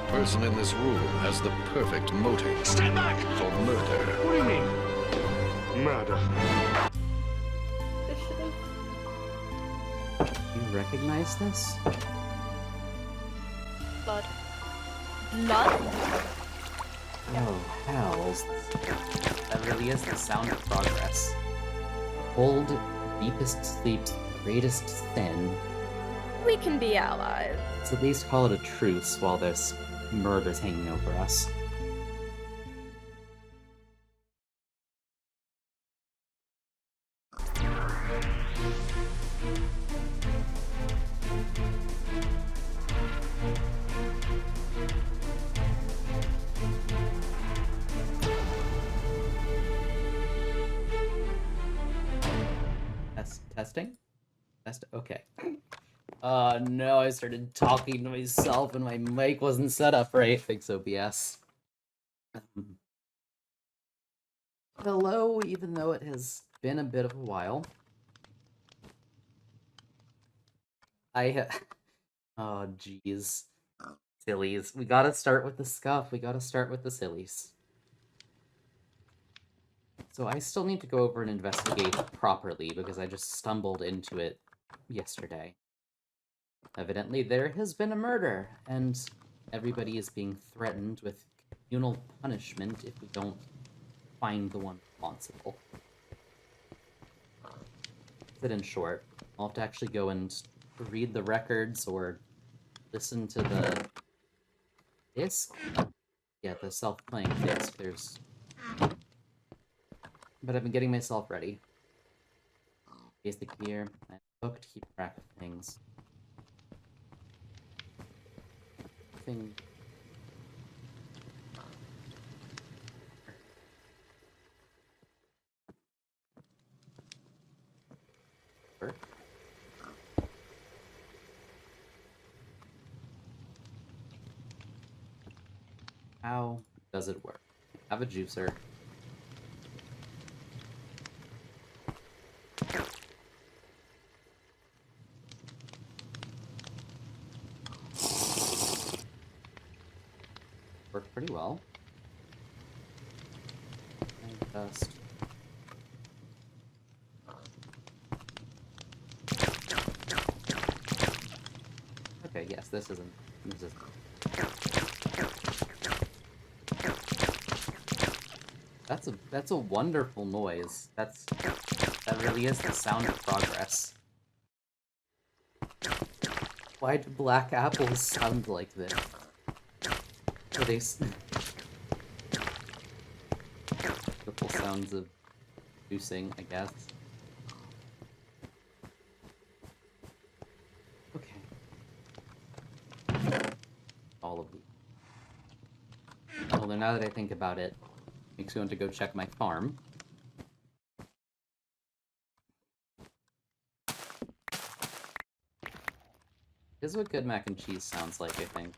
person in this room has the perfect motive. Stand back! For murder. What do you mean? Murder. This should have... You recognize this? Blood. Blood? Oh, hells. That really is the sound of progress. Old, deepest sleep's greatest sin. We can be allies. Let's at least call it a truce while there's murders hanging over us. Testing? Okay. No, I started talking to myself and my mic wasn't set up right. Thanks, OBS. Hello, even though it has been a bit of a while. Oh, jeez. Sillies. We gotta start with the scuff. We gotta start with the sillies. So I still need to go over and investigate properly because I just stumbled into it yesterday. Evidently there has been a murder, and everybody is being threatened with communal punishment if we don't find the one responsible. But in short, I'll have to actually go and read the records or listen to the disc? Yeah, the self-playing disc. But I've been getting myself ready. Basic gear. I have a book to keep track of things. Thing. How does it work? I have a juicer. Worked pretty well. And just... Okay, yes, this isn't... That's a wonderful noise. That really is the sound of progress. Why do black apples sound like this? Are they beautiful sounds of juicing, I guess. Okay. All of these. Although now that I think about it, makes me want to go check my farm. This is what good mac and cheese sounds like, I think.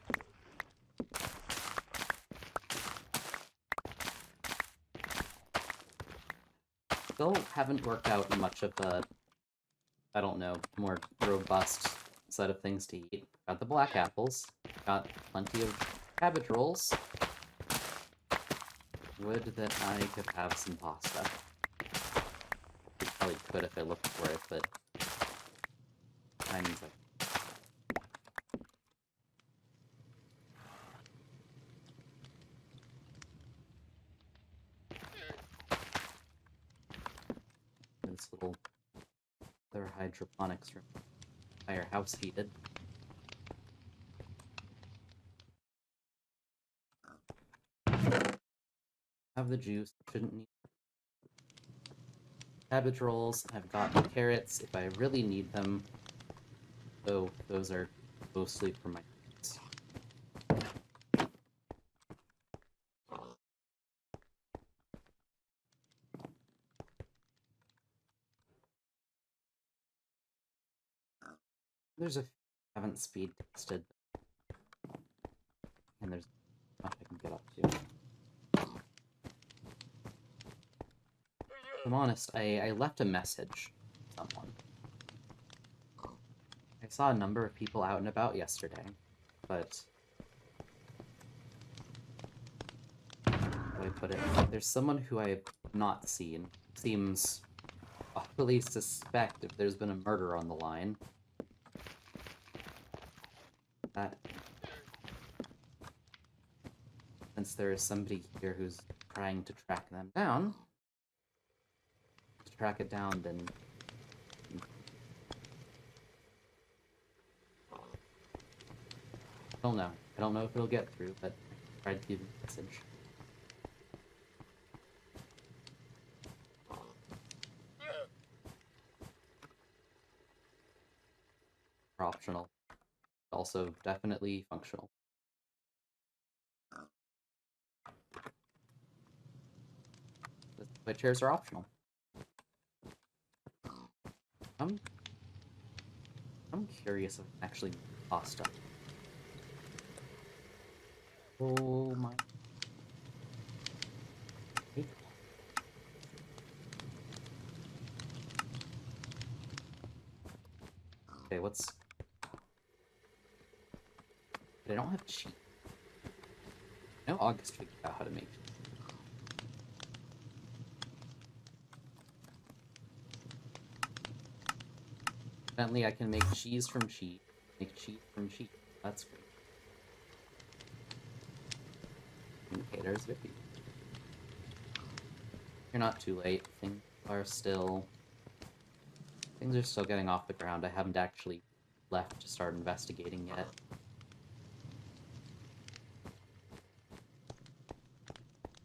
Still haven't worked out much of a, I don't know, more robust set of things to eat. Got the black apples, got plenty of cabbage rolls. Would that I could have some pasta. I probably could if I looked for it, but time's like... This little other hydroponics room. Entire house heated. Have the juice, shouldn't need cabbage rolls. I've got carrots if I really need them, though those are mostly for my kids. There's a few I haven't speed tested, and there's much I can get up to. If I'm honest, I left a message to someone. I saw a number of people out and about yesterday, but do I put it? There's someone who I have not seen. Seems awfully suspect if there's been a murder on the line. Since there is somebody here who's trying to track them down, then I don't know. I don't know if it'll get through, but I tried to give you a message. Optional. Also definitely functional. But chairs are optional. I'm curious if I can actually pasta. Oh my. Okay, what's... But I don't have cheese. I know August figured out how to make cheese. Evidently, I can make cheese from cheese. Make cheese from cheese. That's great. Okay, there's Vicky. You're not too late. Things are still getting off the ground. I haven't actually left to start investigating yet.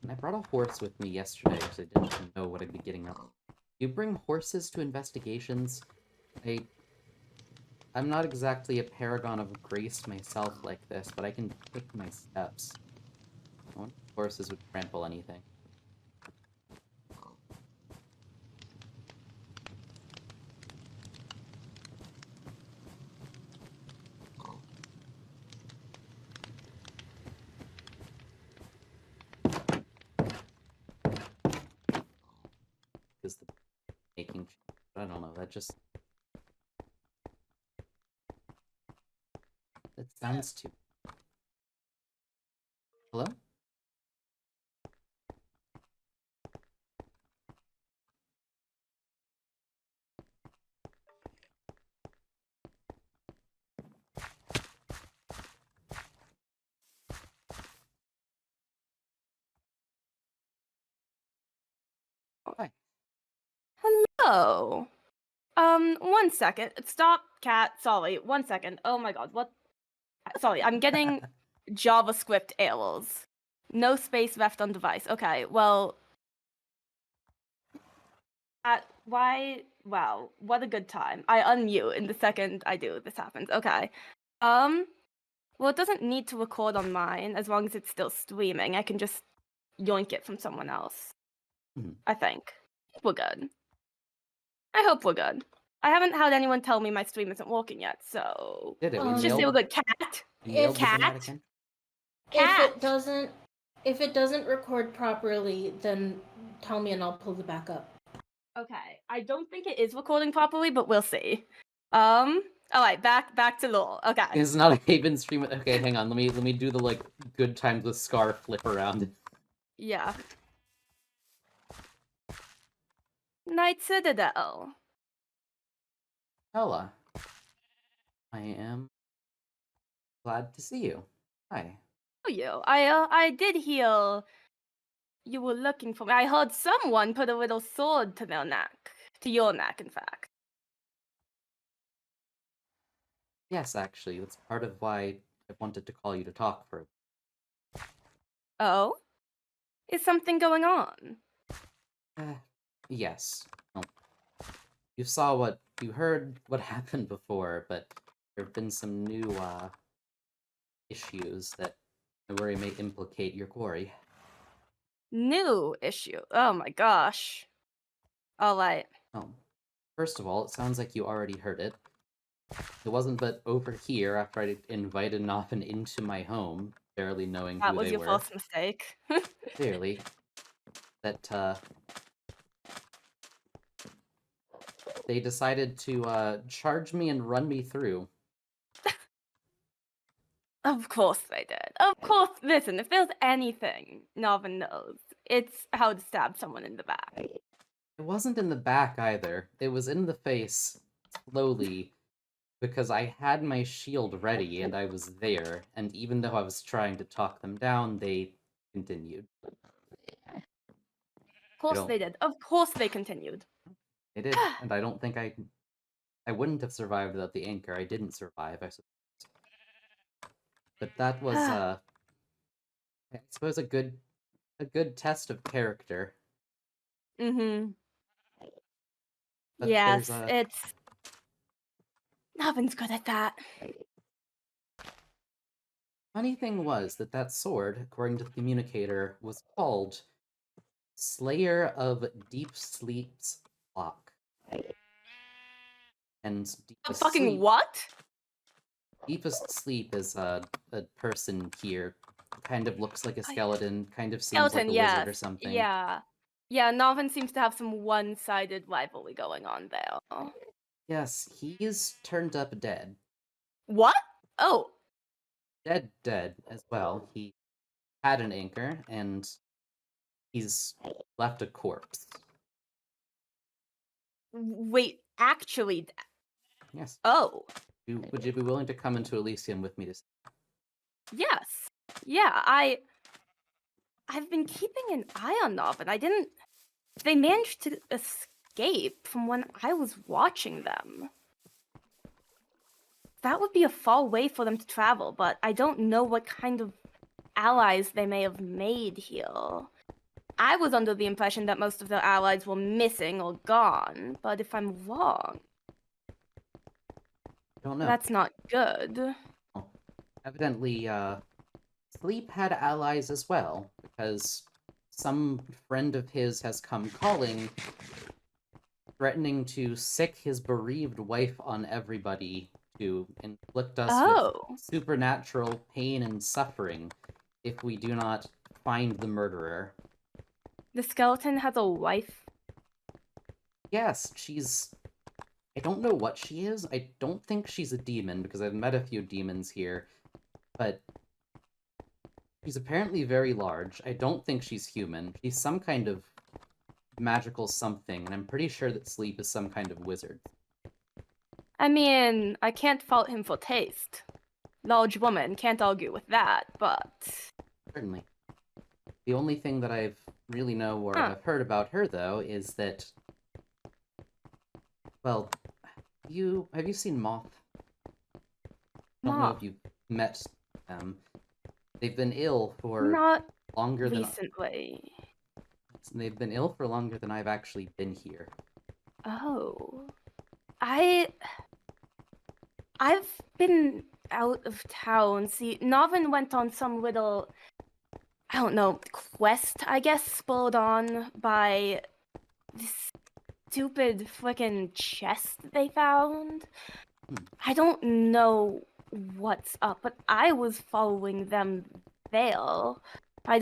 And I brought a horse with me yesterday because I didn't know what I'd be getting up. You bring horses to investigations? I'm not exactly a paragon of grace myself like this, but I can pick my steps. I wonder if horses would trample anything. Because the making... I don't know, that just... It sounds too... Hello? Hi. Hello. 1 second. Stop, cat. Sorry. 1 second. Oh my god. What? Sorry, I'm getting JavaScript errors. No space left on device. Okay, well... why? Wow, what a good time. I unmute in the second I do. This happens. Okay. Well, it doesn't need to record on mine as long as it's still streaming. I can just yoink it from someone else. I think. We're good. I hope we're good. I haven't had anyone tell me my stream isn't working yet, so... Did it? Let's just say we're good. Cat? Cat? If it doesn't record properly, then tell me and I'll pull it back up. Okay. I don't think it is recording properly, but we'll see. Alright, back to lore. Okay. It's not a Haven stream. Okay, hang on. Let me do the like good times with Scar flip around. Yeah. Night Citadel. Ella. I am glad to see you. Hi. Oh, you. I did hear you were looking for me. I heard someone put a little sword to their neck. To your neck, in fact. Yes, actually, that's part of why I wanted to call you to talk for... Oh? Is something going on? Yes. Well, you heard what happened before, but there have been some new, issues that I worry may implicate your quarry. New issue? Oh my gosh. Alright. Oh. First of all, it sounds like you already heard it. It wasn't but over here, after I invited Nothing into my home, barely knowing who they were. That was your first mistake. Clearly. That, they decided to, charge me and run me through. Of course they did. Of course. Listen, if there's anything Narvin knows, it's how to stab someone in the back. It wasn't in the back either. It was in the face, slowly, because I had my shield ready and I was there, and even though I was trying to talk them down, they continued. Of course don't- they did. Of course they continued. They did, and I don't think I wouldn't have survived without the anchor. I didn't survive, I suppose. But that was, I suppose a good test of character. Mm-hmm. But Yes, there's it's... Narvin's good at that. funny thing was that sword, according to the communicator, was called Slayer of Deep Sleep's Clock. And A fucking what? Deepest Sleep is a person here. Kind of looks like a skeleton, kind of seems like a wizard or something. Yeah. Yeah, Narvin seems to have some one-sided rivalry going on there. Yes, he's turned up dead. What? Oh. Dead as well. He had an anchor, and he's left a corpse. Wait, actually... Yes. Oh. Would you be willing to come into Elysium with me to see? Yes. Yeah, I've been keeping an eye on Narvin. I didn't... They managed to escape from when I was watching them. That would be a far way for them to travel, but I don't know what kind of allies they may have made here. I was under the impression that most of their allies were missing or gone, but if I'm wrong... I don't know. That's not good. Well, evidently, Sleep had allies as well, because some friend of his has come calling, threatening to sick his bereaved wife on everybody to inflict us with supernatural pain and suffering if we do not find the murderer. The skeleton has a wife? Yes, she's... I don't know what she is. I don't think she's a demon, because I've met a few demons here, but she's apparently very large. I don't think she's human. She's some kind of magical something, and I'm pretty sure that Sleep is some kind of wizard. I mean, I can't fault him for taste. Large woman, can't argue with that, but... Certainly. The only thing that I've really know or have heard about her, though, is that... Well, have you seen Moth? I don't know if you've met them. They've been ill for Not longer than... recently. They've been ill for longer than I've actually been here. Oh. I've been out of town. See, Narvin went on some little, I don't know, quest, I guess, spurred on by this stupid frickin' chest they found. I don't know what's up, but I was following them there. I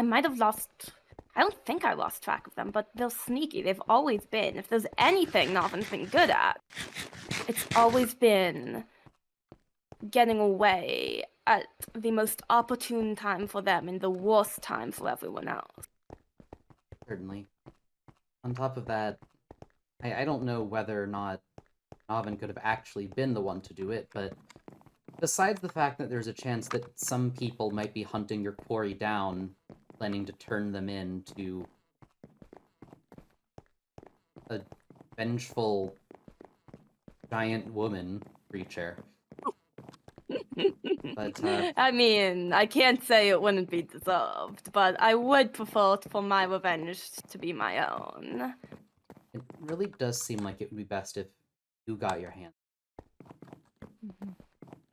might have lost... I don't think I lost track of them, but they're sneaky. They've always been. If there's anything Narvin's been good at, it's always been getting away at the most opportune time for them and the worst time for everyone else. Certainly. On top of that, I don't know whether or not Narvin could have actually been the one to do it, but besides the fact that there's a chance that some people might be hunting your quarry down, planning to turn them into a vengeful giant woman creature. But, I mean, I can't say it wouldn't be deserved, but I would prefer for my revenge to be my own. It really does seem like it would be best if you got your hand.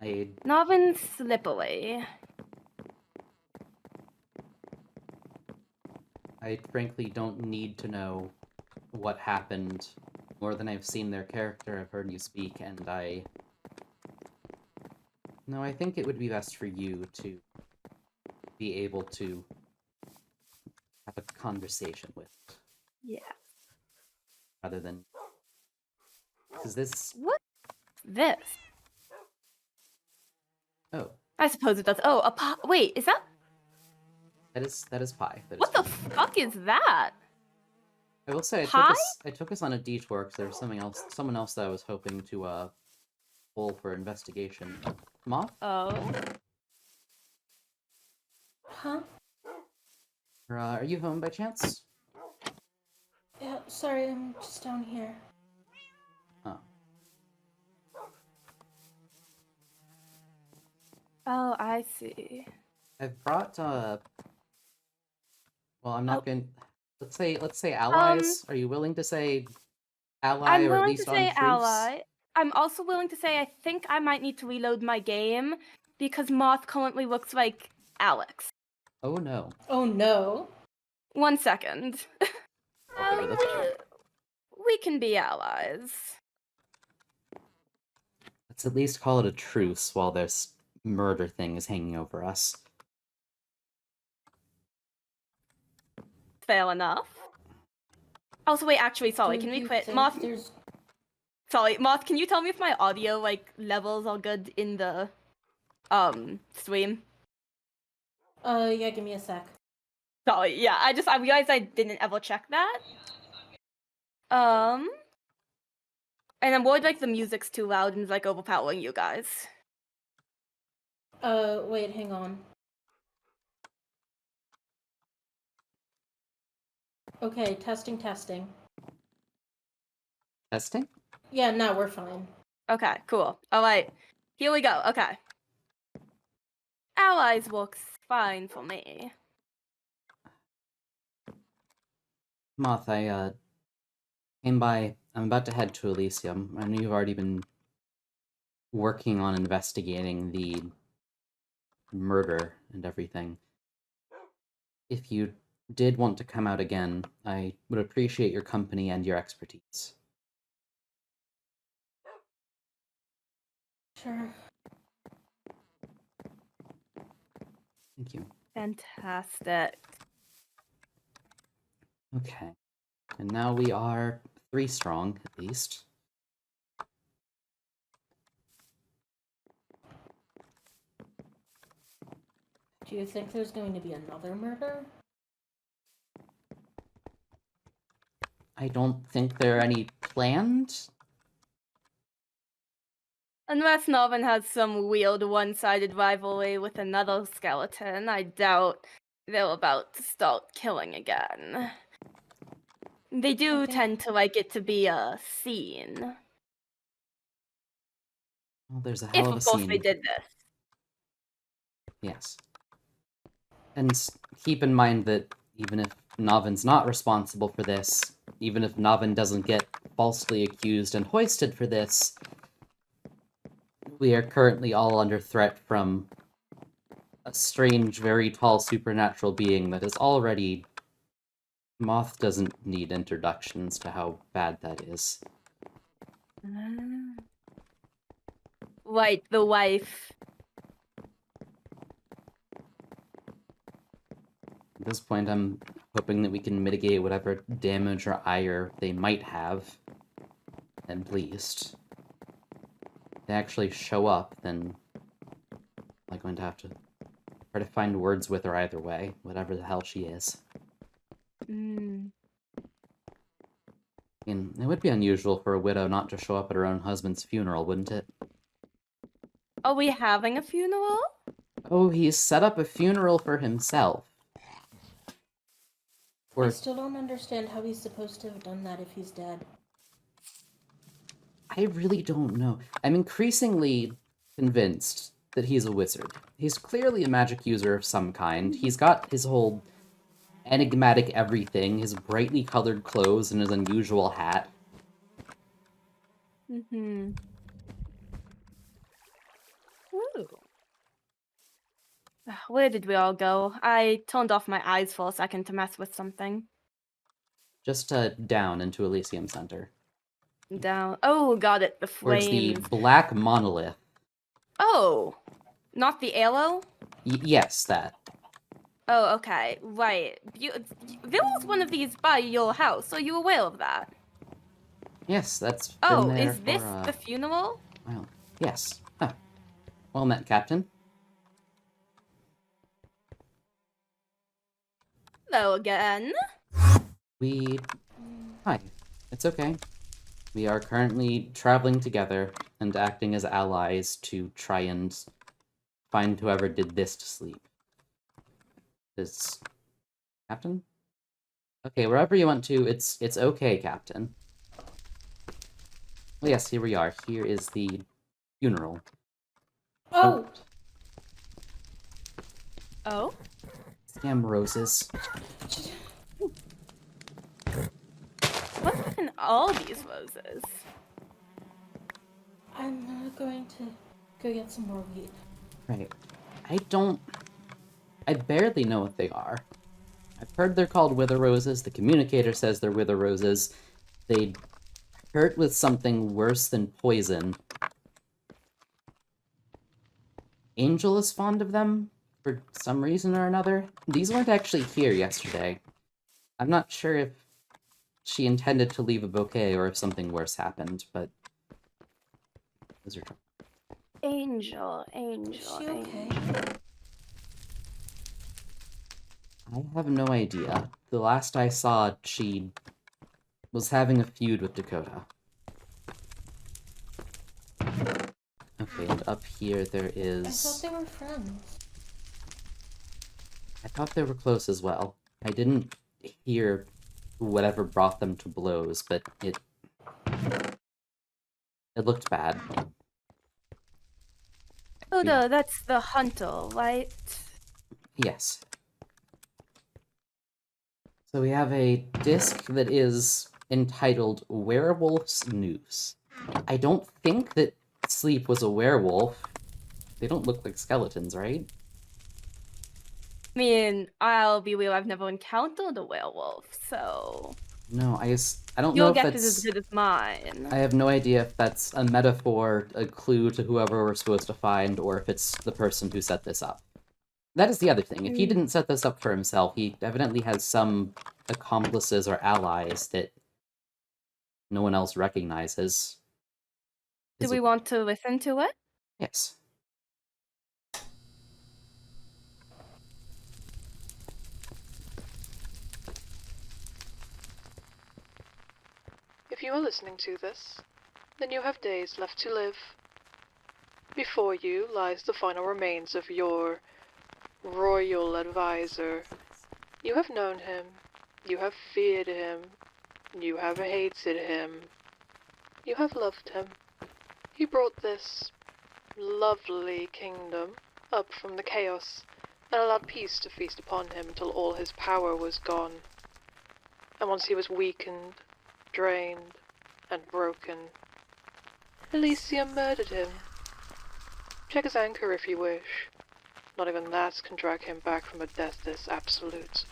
Narvin's slippery. I frankly don't need to know what happened more than I've seen their character, I've heard you speak, and No, I think it would be best for you to be able to have a conversation with. Yeah. Rather than... Because this... What's this? Oh, I suppose it does. Oh, a pie. Wait, is that... that is pie. That is What the pie. fuck is that? I will say Pie? I took us on a detour because there was someone else that I was hoping to pull for investigation. Moth? Oh. Huh? Are you home by chance? Yeah, sorry, I'm just down here. Oh. Oh, I see. I've brought well, I'm not going. Let's say allies. Are you willing to say ally I'm or at willing least to on say truce? ally. I'm also willing to say I think I might need to reload my game because Moth currently looks like Alex. Oh no. Oh no. 1 second. Okay, We can be allies. let's at least call it a truce while this murder thing is hanging over us. Fair enough. Also, wait, actually, sorry, Do can we you quit? think Moth, there's... sorry, Moth, can you tell me if my audio, like, levels are good in the, stream? Yeah, give me a sec. Sorry, yeah, I realized I didn't ever check that. And I'm worried, like, the music's too loud and, like, overpowering you guys. Wait, hang on. Okay, testing. Testing? Yeah, now we're fine. Okay, cool. Alright, here we go, okay. Allies works fine for me. Moth, I came by. I'm about to head to Elysium. I know you've already been working on investigating the murder and everything. If you did want to come out again, I would appreciate your company and your expertise. Sure. Thank you. Fantastic. Okay. And now we are 3 strong, at least. Do you think there's going to be another murder? I don't think there are any planned. Unless Norman has some weird one-sided rivalry with another skeleton, I doubt they're about to start killing again. They do Okay. tend to like it to be a scene. Well, there's a If, hell of a of course, scene. they did this. Yes. And keep in mind that even if Novin's not responsible for this, even if Novin doesn't get falsely accused and hoisted for this, we are currently all under threat from a strange, very tall supernatural being that is already... Moth doesn't need introductions to how bad that is. Right, the wife. At this point, I'm hoping that we can mitigate whatever damage or ire they might have, at least. If they actually show up, then I'm going to have to try to find words with her either way, whatever the hell she is. And it would be unusual for a widow not to show up at her own husband's funeral, wouldn't it? Are we having a funeral? Oh, he's set up a funeral for himself. I still don't understand how he's supposed to have done that if he's dead. I really don't know. I'm increasingly convinced that he's a wizard. He's clearly a magic user of some kind. He's got his whole enigmatic everything, his brightly colored clothes, and his unusual hat. Ooh. Where did we all go? I turned off my eyes for a second to mess with something. Just down into Elysium Center. Down. Oh, got it. The Towards flames. the black monolith. Oh, not the arrow? Yes, that. Oh, okay. Right. There was one of these by your house. Are you aware of that? Yes, that's been Oh, there is this for, the funeral? well, yes. Huh. Well met, Captain. Hello again. Hi. It's okay. We are currently traveling together and acting as allies to try and find whoever did this to sleep. Is Captain? Okay, wherever you went to, it's okay, Captain. Well, yes, here we are. Here is the funeral. Oh! Oh? Damn roses. What's in all these roses? I'm going to go get some more weed. Right. I barely know what they are. I've heard they're called wither roses. The communicator says they're wither roses. They hurt with something worse than poison. Angel is fond of them for some reason or another. These weren't actually here yesterday. I'm not sure if she intended to leave a bouquet or if something worse happened, but those are Angel. Is she okay? I have no idea. The last I saw, she was having a feud with Dakota. Okay, and up here there is... I thought they were friends. I thought they were close as well. I didn't hear whatever brought them to blows, but it looked bad. Oda, that's the hunter, right? Yes. So we have a disc that is entitled Werewolf's Noose. I don't think that Sleep was a werewolf. They don't look like skeletons, right? I mean, I'll be real, I've never encountered a werewolf, so... No, I don't know Your if guess that's... is as good as mine. I have no idea if that's a metaphor, a clue to whoever we're supposed to find, or if it's the person who set this up. That is the other thing. If he didn't set this up for himself, he evidently has some accomplices or allies that no one else recognizes. Do we want to listen to it? Yes. If you are listening to this, then you have days left to live. Before you lies the final remains of your royal advisor. You have known him, you have feared him, you have hated him, you have loved him. He brought this lovely kingdom up from the chaos and allowed peace to feast upon him until all his power was gone. And once he was weakened, drained, and broken, Elysium murdered him. Check his anchor if you wish. Not even that can drag him back from a death this absolute.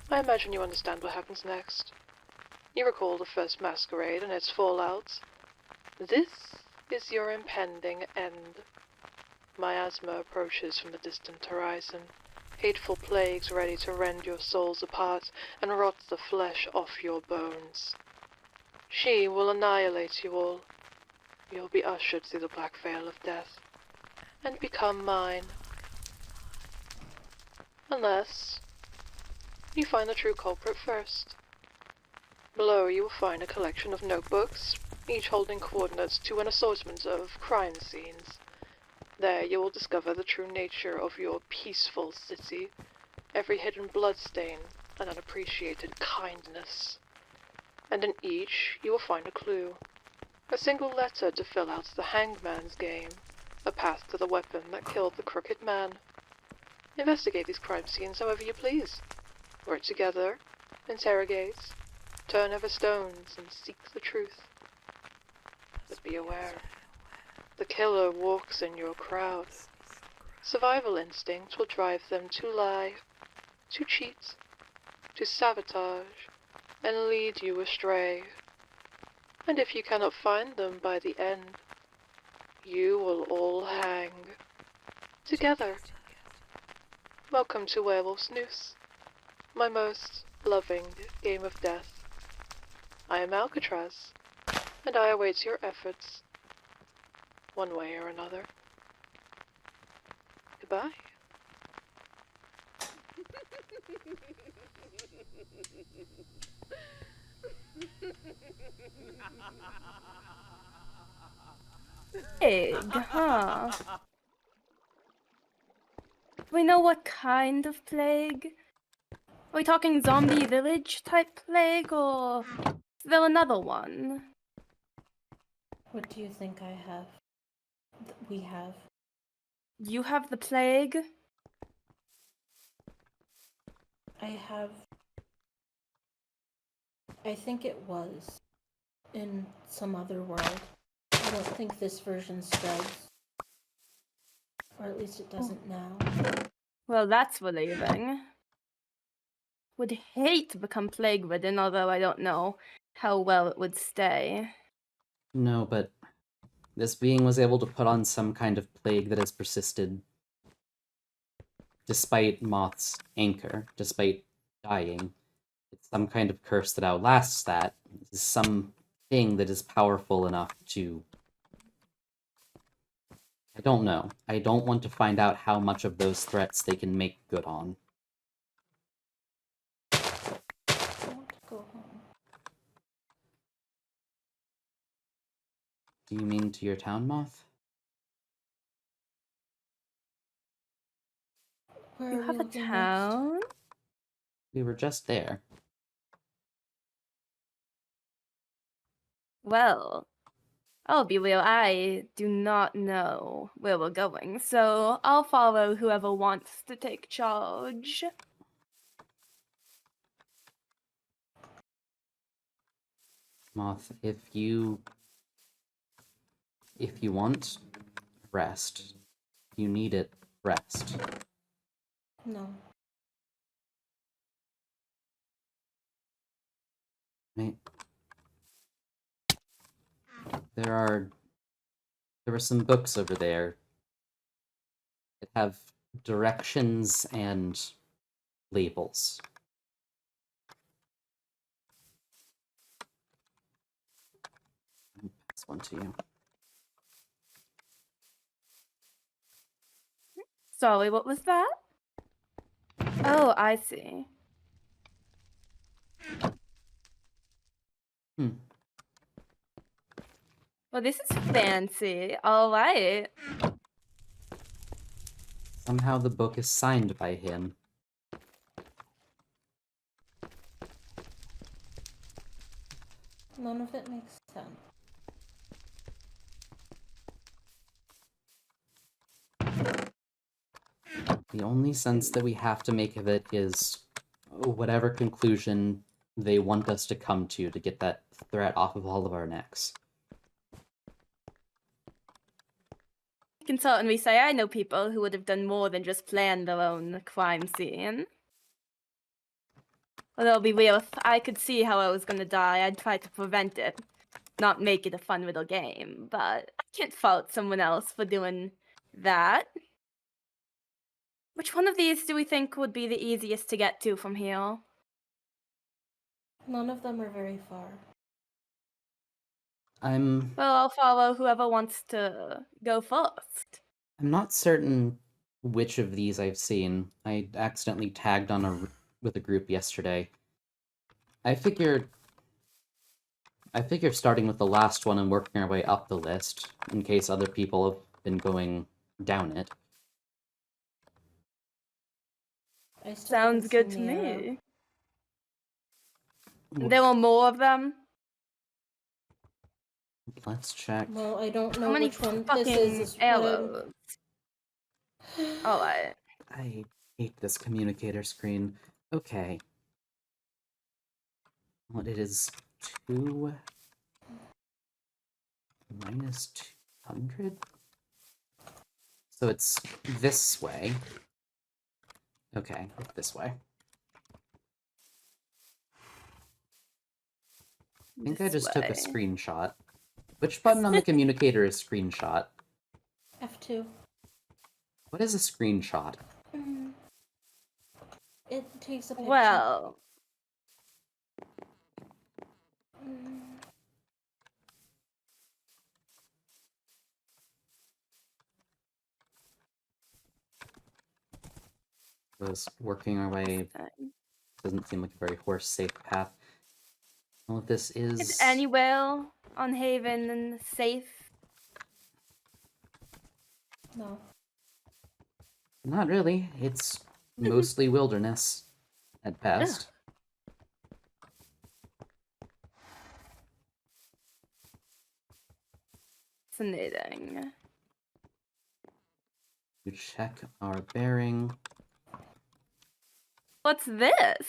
I imagine you understand what happens next. You recall the first masquerade and its fallout. This is your impending end. Miasma approaches from the distant horizon, hateful plagues ready to rend your souls apart and rot the flesh off your bones. She will annihilate you all. You'll be ushered through the black veil of death, and become mine. Unless you find the true culprit first. Below you will find a collection of notebooks, each holding coordinates to an assortment of crime scenes. There you will discover the true nature of your peaceful city, every hidden bloodstain and unappreciated kindness. And in each you will find a clue, a single letter to fill out the hangman's game, a path to the weapon that killed the crooked man. Investigate these crime scenes however you please. Work together, interrogate, turn over stones, and seek the truth. But be aware, the killer walks in your crowd. Survival instinct will drive them to lie, to cheat, to sabotage, and lead you astray. And if you cannot find them by the end, you will all hang. Together. Welcome to Werewolf's Noose, my most loving game of death. I am Alcatraz, and I await your efforts, one way or another. Goodbye. Plague, huh? Do we know what kind of plague? Are we talking zombie village type plague, or is there another one? What do you think I have? We have. You have the plague? I have. I think it was in some other world. I don't think this version spreads. Or at least it doesn't now. Well, that's relieving. Would hate to become plague-ridden, although I don't know how well it would stay. No, but this being was able to put on some kind of plague that has persisted despite Moth's anchor, despite dying. It's some kind of curse that outlasts that. This is some thing that is powerful enough to... I don't know. I don't want to find out how much of those threats they can make good on. I want to go home. Do you mean to your town, Moth? Where You are have we a looking next? town? We were just there. Well, I'll be real, I do not know where we're going, so I'll follow whoever wants to take charge. Moth, if you want, rest. If you need it, rest. No. Right? There were some books over there that have directions and labels. I'll pass one to you. Sorry, what was that? Oh, I see. Well, this is fancy. All right. Somehow the book is signed by him. None of it makes sense. The only sense that we have to make of it is whatever conclusion they want us to come to get that threat off of all of our necks. I can certainly say I know people who would have done more than just plan their own crime scene. Although, I'll be real, if I could see how I was gonna die, I'd try to prevent it. Not make it a fun little game, but I can't fault someone else for doing that. Which one of these do we think would be the easiest to get to from here? None of them are very far. I'm Well, I'll follow whoever wants to go first. not certain which of these I've seen. I accidentally tagged on with a group yesterday. I figure starting with the last one and working our way up the list, in case other people have been going down it. I still Sounds haven't good to seen the arrow. me. There were more of them. Let's check. Well, I don't know How many which one fucking this is what arrows? All right. I hate this communicator screen. Okay. Well, it is 2 minus 200? So it's this way. Okay, this way. I think I This just took a way. screenshot. Which button on the communicator is screenshot? F2. What is a screenshot? It takes a picture. Well, was working our way. Doesn't seem like a very horse-safe path. All of this Is is... anywhere on Haven safe? No. Not really. It's mostly wilderness, at best. Fascinating. To check our bearing. What's this?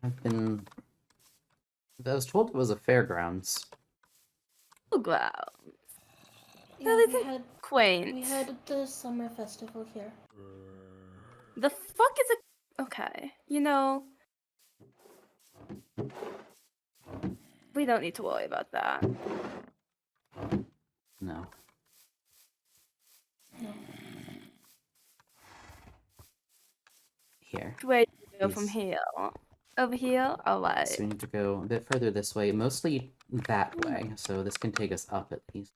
I was told it was a fairgrounds. Ground. Yeah, That we isn't had quaint. the summer festival here. The fuck is a... Okay, you know... We don't need to worry about that. No. Here. Where do we go from Please. here? Over here? Alright. So we need to go a bit further this way, mostly that way, so this can take us up at least.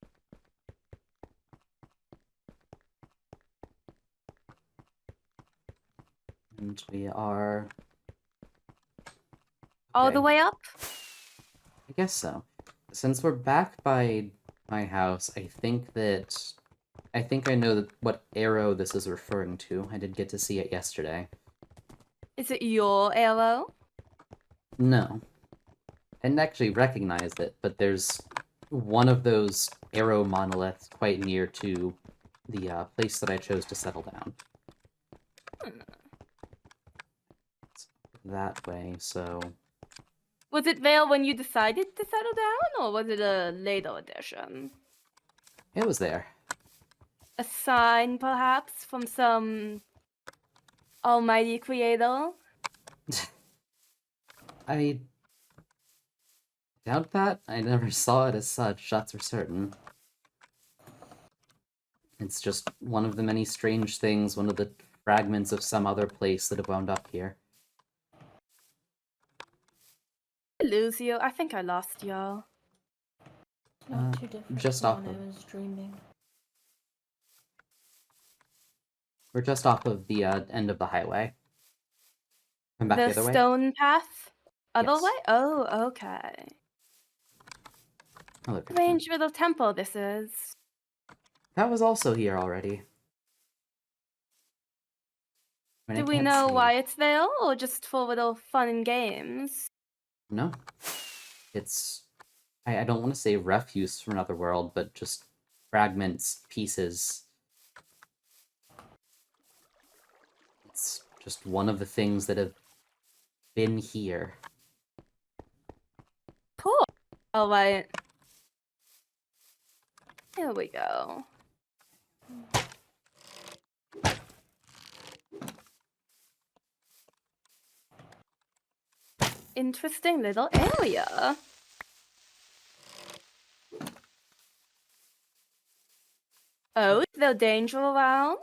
And we are... All the Okay. way up? I guess so. Since we're back by my house, I think I know what arrow this is referring to. I did get to see it yesterday. Is it your arrow? No. I didn't actually recognize it, but there's one of those arrow monoliths quite near to the place that I chose to settle down. It's that way, so... Was it there when you decided to settle down, or was it a later addition? It was there. A sign, perhaps, from some almighty creator? I doubt that. I never saw it as such, that's for certain. It's just one of the many strange things, one of the fragments of some other place that have wound up here. Did I lose you? I think I lost y'all. Not too different just from off when of- I was dreaming. We're just off of the end of the highway. Come back the other way? Stone path? Other Yes. way? Oh, okay. Oh, there. Strange little temple this is. That was also here already. I mean, Do I we can't know see. why it's there, or just for little fun and games? No. It's... I don't want to say refuse from another world, but just fragments, pieces. It's just one of the things that have been here. Cool. Alright. Here we go. Interesting little area. Oh, is there danger around?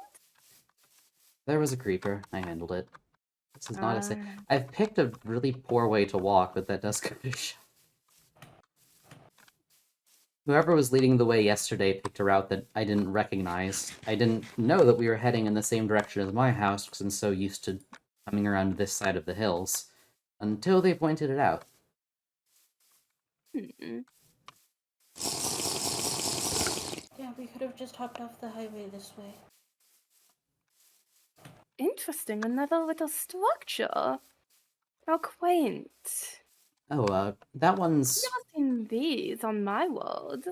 There was a creeper. I handled it. This is not a safe... Ah. I've picked a really poor way to walk, but that does go to show. Whoever was leading the way yesterday picked a route that I didn't recognize. I didn't know that we were heading in the same direction as my house, because I'm so used to coming around this side of the hills. Until they pointed it out. Yeah, we could have just hopped off the highway this way. Interesting, another little structure. How quaint. Oh, that one's... Never seen these on my world.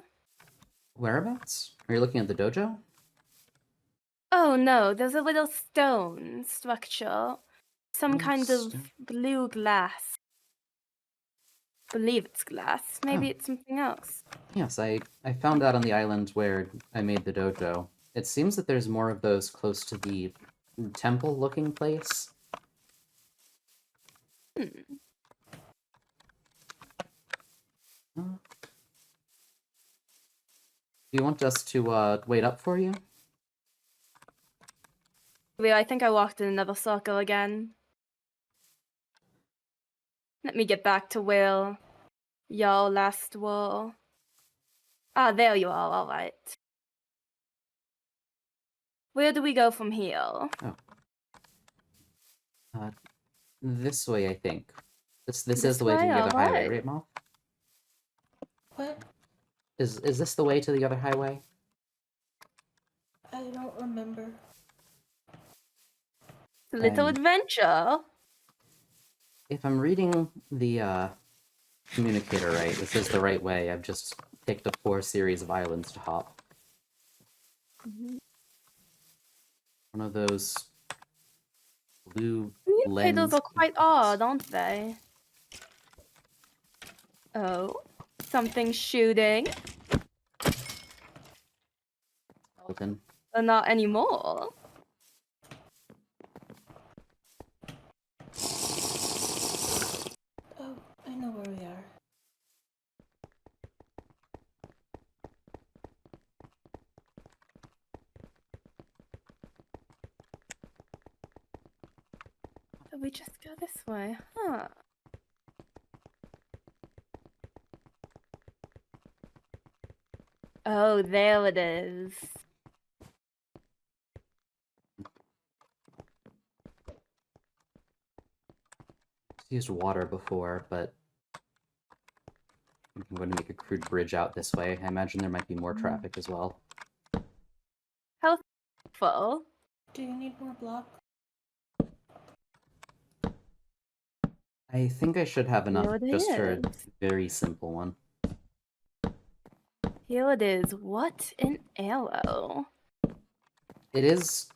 Whereabouts? Are you looking at the dojo? Oh no, there's a little stone structure. Some Little kind of stone. blue glass. Believe it's glass. Maybe Oh. it's something else. Yes, I found that on the island where I made the dojo. It seems that there's more of those close to the temple-looking place. Hmm. Do you want us to wait up for you? Wait, I think I walked in another circle again. Let me get back to where y'all last were. Ah, there you are, alright. Where do we go from here? This way, I think. This is This the way to way? the other highway, Alright. right, Moth? What? Is this the way to the other highway? I don't remember. Little I'm- adventure. If I'm reading the communicator right, this is the right way. I've just picked a poor series of islands to hop. One of those blue Communicators lens. are quite odd, aren't they? Oh, something shooting. Skeleton. Not anymore. Oh, I know where we are. Did we just go this way? Huh. Oh, there it is. Used water before, but I'm going to make a crude bridge out this way. I imagine there might be more traffic as well. Full. Do you need more block? I think I should have enough Here it just for a is. very simple one. Here it is. What an arrow. It is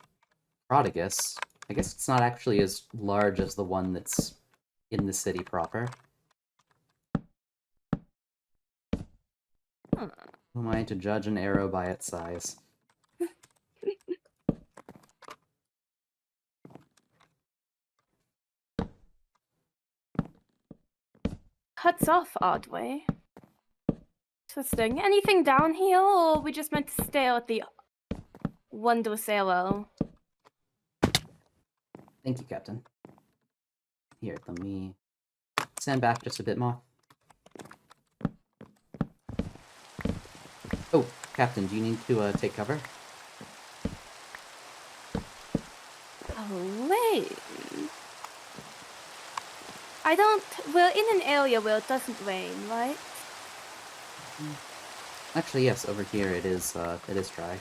prodigus. I guess it's not actually as large as the one that's in the city proper. Huh. Who am I to judge an arrow by its size? Cuts off, odd way. Interesting. Anything down here, or we just meant to stare at the wondrous arrow? Thank you, Captain. Here, let me stand back just a bit more. Oh, Captain, do you need to take cover? Oh, wait. I don't... We're in an area where it doesn't rain, right? Actually, yes, over here it is dry.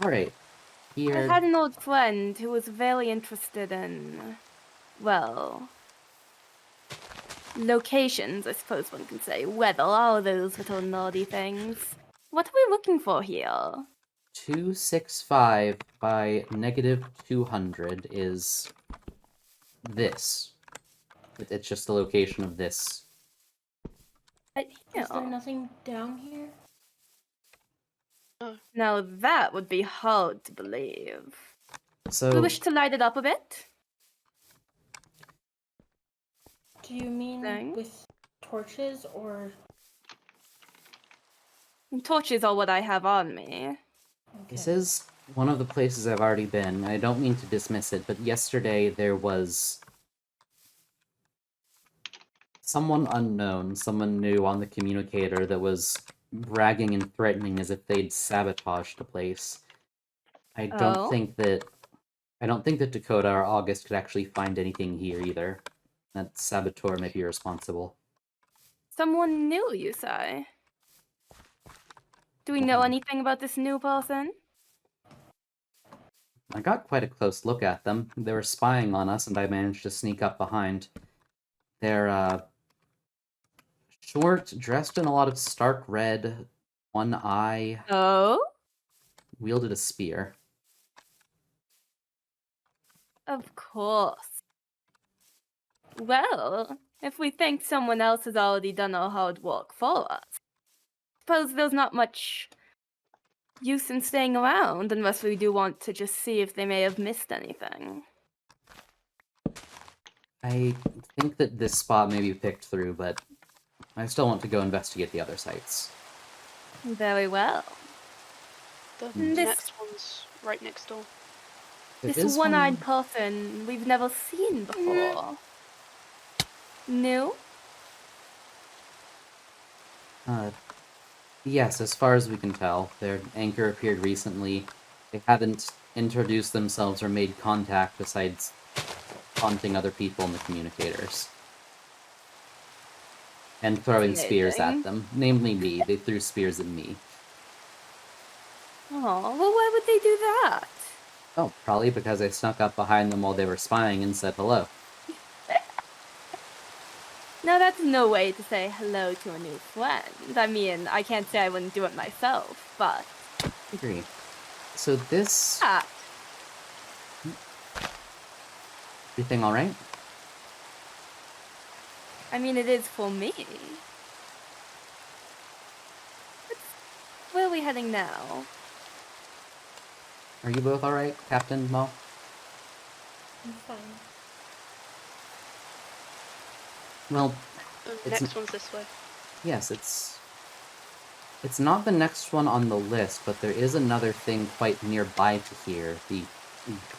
Alright, I here... had an old friend who was very interested in... Well... Locations, I suppose one can say. Weather, all those little naughty things. What are we looking for here? 265 by -200 is this. It's just the location of this. Right Is there here. nothing down here? Now that would be hard to believe. We So, wish to light it up a bit? Do you mean Thing? with torches or... Torches are what I have on me. this Okay. is one of the places I've already been. I don't mean to dismiss it, but yesterday there was someone unknown, someone new on the communicator that was bragging and threatening as if they'd sabotaged the place. I don't Oh? think that Dakota or August could actually find anything here either. That saboteur may be responsible. Someone new, you say? Do we know anything about this new person? I got quite a close look at them. They were spying on us, and I managed to sneak up behind. They're, short, dressed in a lot of stark red, one eye, Oh? wielded a spear. Of course. Well, if we think someone else has already done our hard work for us, suppose there's not much use in staying around unless we do want to just see if they may have missed anything. I think that this spot may be picked through, but I still want to go investigate the other sites. Very well. The This- next one's right next door. There This is one-eyed person we've never seen before. New? Yes, as far as we can tell. Their anchor appeared recently. They haven't introduced themselves or made contact besides taunting other people in the communicators. And throwing spears at Amazing. them. Namely me. They threw spears at me. Oh, well, why would they do that? Oh, probably because I snuck up behind them while they were spying and said hello. Now, that's no way to say hello to a new friend. I mean, I can't say I wouldn't do it myself, but... Agree. So this... Ah, Everything alright? I mean, it is for me. Where are we heading now? Are you both alright, Captain Mo? I'm fine. Well, The It's next one's this way. yes, it's not the next one on the list, but there is another thing quite nearby to here. The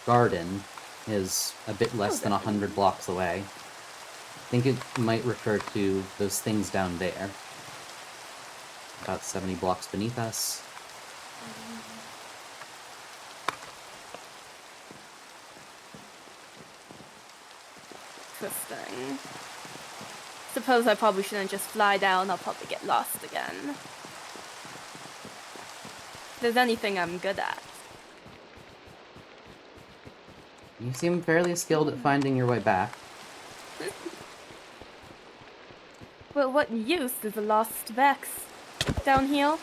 garden is a bit less than 100 blocks away. I think it might refer to those things down there. About 70 blocks beneath us. Interesting. Suppose I probably shouldn't just fly down, I'll probably get lost again. If there's anything I'm good at. You seem fairly skilled at finding your way back. But what use is a lost Vex down here?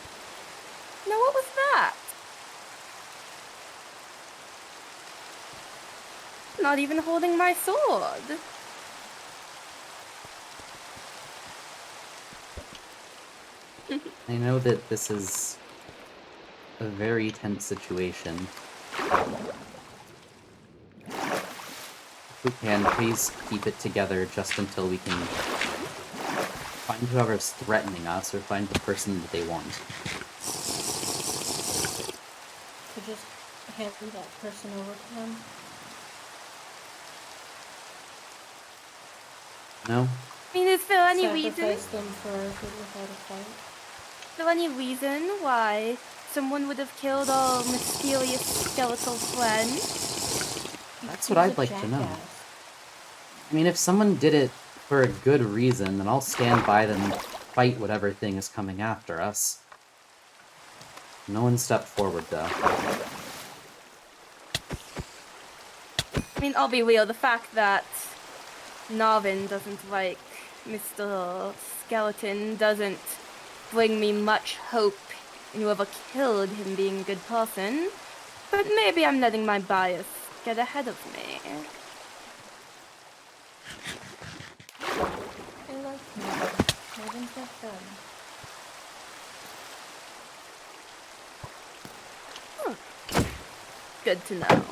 Now what was that? Not even holding my sword. I know that this is a very tense situation. If we can, please keep it together just until we can find whoever's threatening us or find the person that they want. To just hand that person over to them. No? I mean, is there any reason? Sacrifice them for good without a fight. Is there any reason why someone would have killed our mysterious skeletal friend? That's He what was I'd a like to know. jackass. I mean, if someone did it for a good reason, then I'll stand by them and fight whatever thing is coming after us. No one stepped forward, though. I mean, I'll be real, the fact that Narvin doesn't like Mr. Skeleton doesn't bring me much hope in whoever killed him being a good person. But maybe I'm letting my bias get ahead of me. I like Morgan. Morgan's my friend. Good to know.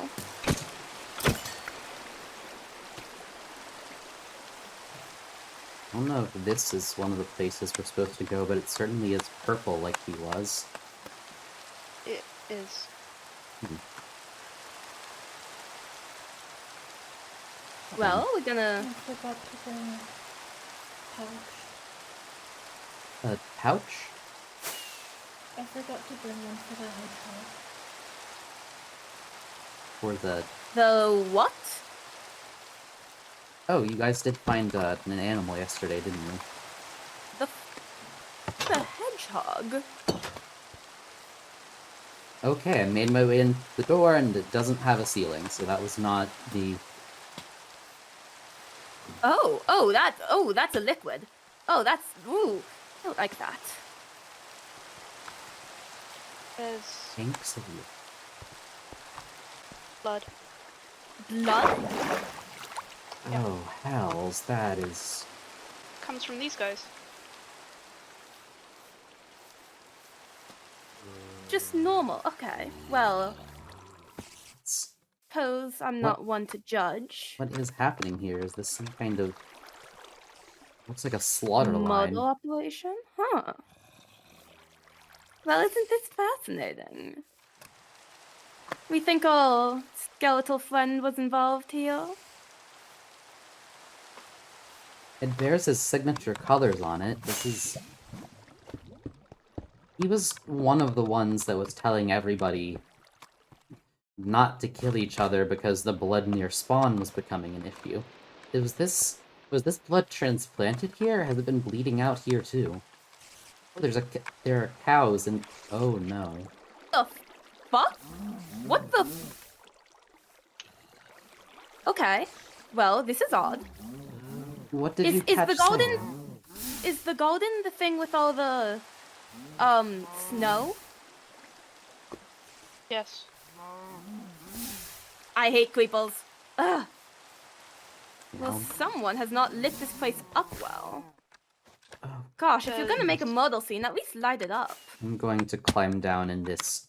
I don't know if this is one of the places we're supposed to go, but it certainly is purple like he was. It is. Well, we're gonna... I forgot to bring a pouch. A pouch? I forgot to bring one for the hedgehog. For the... The what? Oh, you guys did find an animal yesterday, didn't you? The hedgehog? Okay, I made my way in the door, and it doesn't have a ceiling, so that was not the... Oh, that's a liquid. Oh, that's, ooh, I don't like that. There's Thanks of you. blood. Blood? Yeah. Oh, hells, that is... Comes from these guys. Just normal, okay. Well, It's... suppose I'm not one to judge. What is happening here? Is this some kind of... Looks like a slaughter line. Model operation? Huh. Well, isn't this fascinating? We think our skeletal friend was involved here? It bears his signature colors on it. This is... He was one of the ones that was telling everybody not to kill each other because the blood near spawn was becoming an issue. Was this blood transplanted here? Has it been bleeding out here too? Oh, there are cows and oh no. The fuck? What the? Okay. Well, this is odd. What did you Is catch? the golden? Is the golden the thing with all the snow? Yes. I hate creeples. Ugh. Well, No. someone has not lit this place up well. Oh, Gosh, if you're gonna make a murder scene, at least light it up. I'm going to climb down in this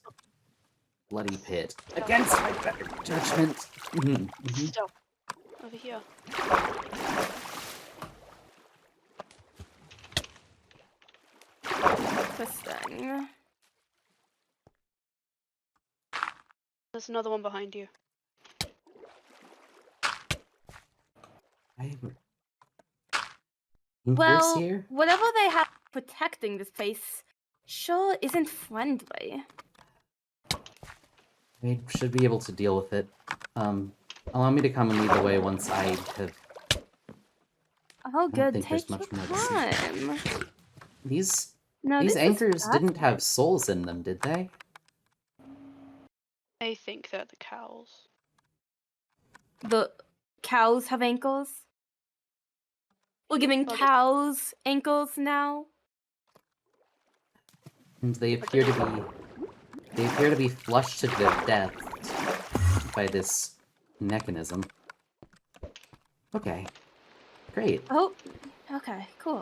bloody pit against my better judgment. Stop. Over here. Interesting. There's another one behind you. Well, here? whatever they have protecting this place sure isn't friendly. I should be able to deal with it. Allow me to come and lead the way once I have... Oh, don't good. think Take there's your much more to see. time. These No, these this is anchors bad. didn't have souls in them, did they? I think they're the cows. The cows have ankles. We're giving Well, cows ankles now. And they appear to be flushed to their death by this mechanism. Okay. Great. Oh, okay, cool.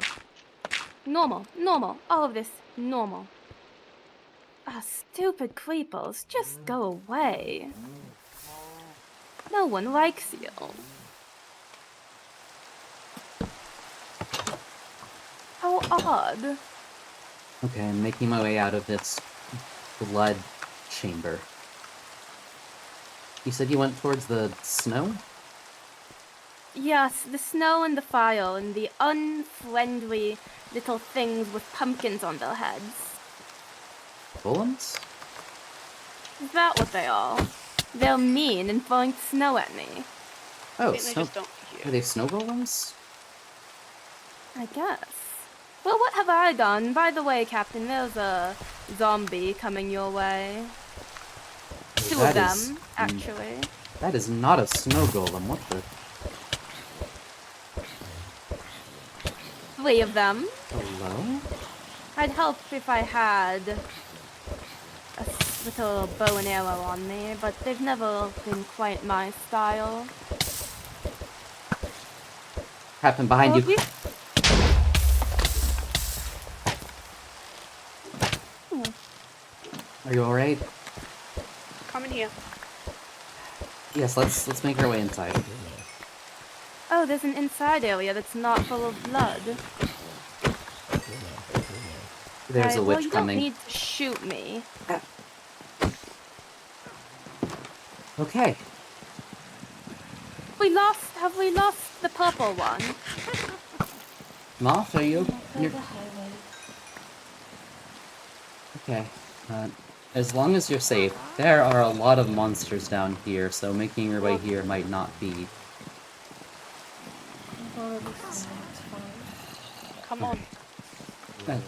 Normal, all of this, normal. Ah, stupid creepers, just go away. No one likes you. How odd. Okay, I'm making my way out of this blood chamber. You said you went towards the snow? Yes, the snow and the fire and the unfriendly little things with pumpkins on their heads. Golems? Is that what they are? They're mean and throwing snow at me. Oh, I think they snow. just don't Are hear. they snow golems? I guess. Well, what have I done? By the way, Captain, there's a zombie coming your way. Two of That is- them, actually. That is not a snow golem. What the? Three of them. Hello? I'd help if I had a little bow and arrow on me, but they've never been quite my style. Happened behind Well, you. Are you alright? Come in here. Yes, let's make our way inside. Oh, there's an inside area that's not full of blood. There's Right, a well, witch you coming. don't need to shoot me. Okay. Have we lost the purple one? Moth, are you? By You're... the highway. Okay. As long as you're safe. There are a lot of monsters down here, so making your way here might not be... I've already seen it, it's fine. Come on.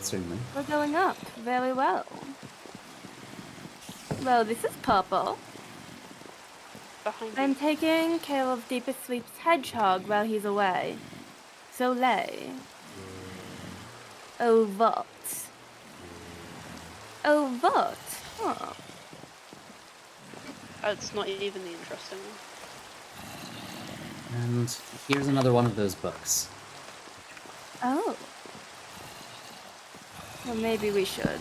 Certainly. We're going up. Very well. Well, this is purple. Behind you. I'm taking care of Deepest Sleep's hedgehog while he's away. So lay. Overt. Overt? Huh. It's not even the interesting one. And here's another one of those books. Oh. Well, maybe we should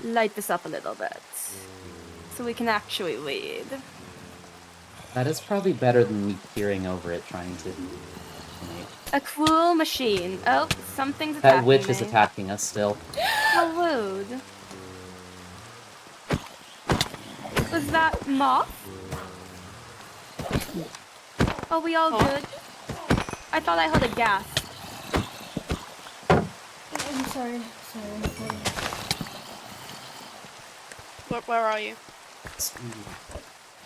light this up a little bit. So we can actually read. That is probably better than me peering over it trying to... A cruel machine. Oh, something's attacking That witch me. is attacking us still. How rude. Was that moth? Are we all good? I thought I heard a gasp. I'm sorry. Where are you?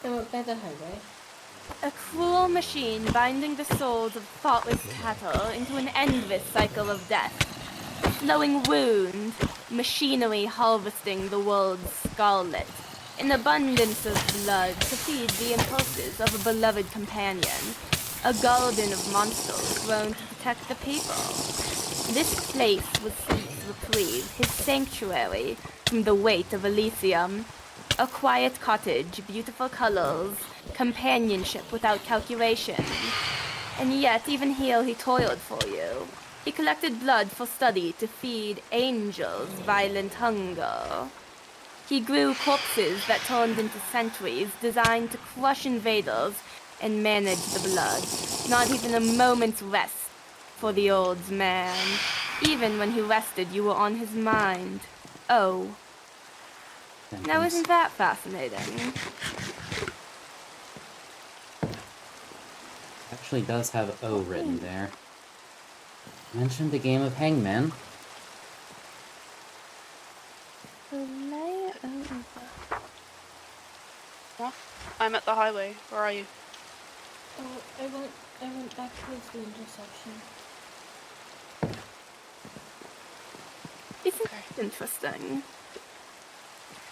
I went by the highway. A cruel machine binding the souls of thoughtless cattle into an endless cycle of death. A flowing wound, machinery harvesting the world's scarlet. An abundance of blood to feed the impulses of a beloved companion. A garden of monsters grown to protect the people. This place was Sleep's reprieve, his sanctuary from the weight of Elysium. A quiet cottage, beautiful colors, companionship without calculation. And yet, even here he toiled for you. He collected blood for study to feed angels' violent hunger. He grew corpses that turned into sentries designed to crush invaders and manage the blood. Not even a moment's rest for the old man. Even when he rested, you were on his mind. Oh. Now isn't that fascinating? Actually does have O written there. Mentioned a game of Hangman. What? I'm at the highway. Where are you? Oh, I went back towards the intersection. Isn't it interesting?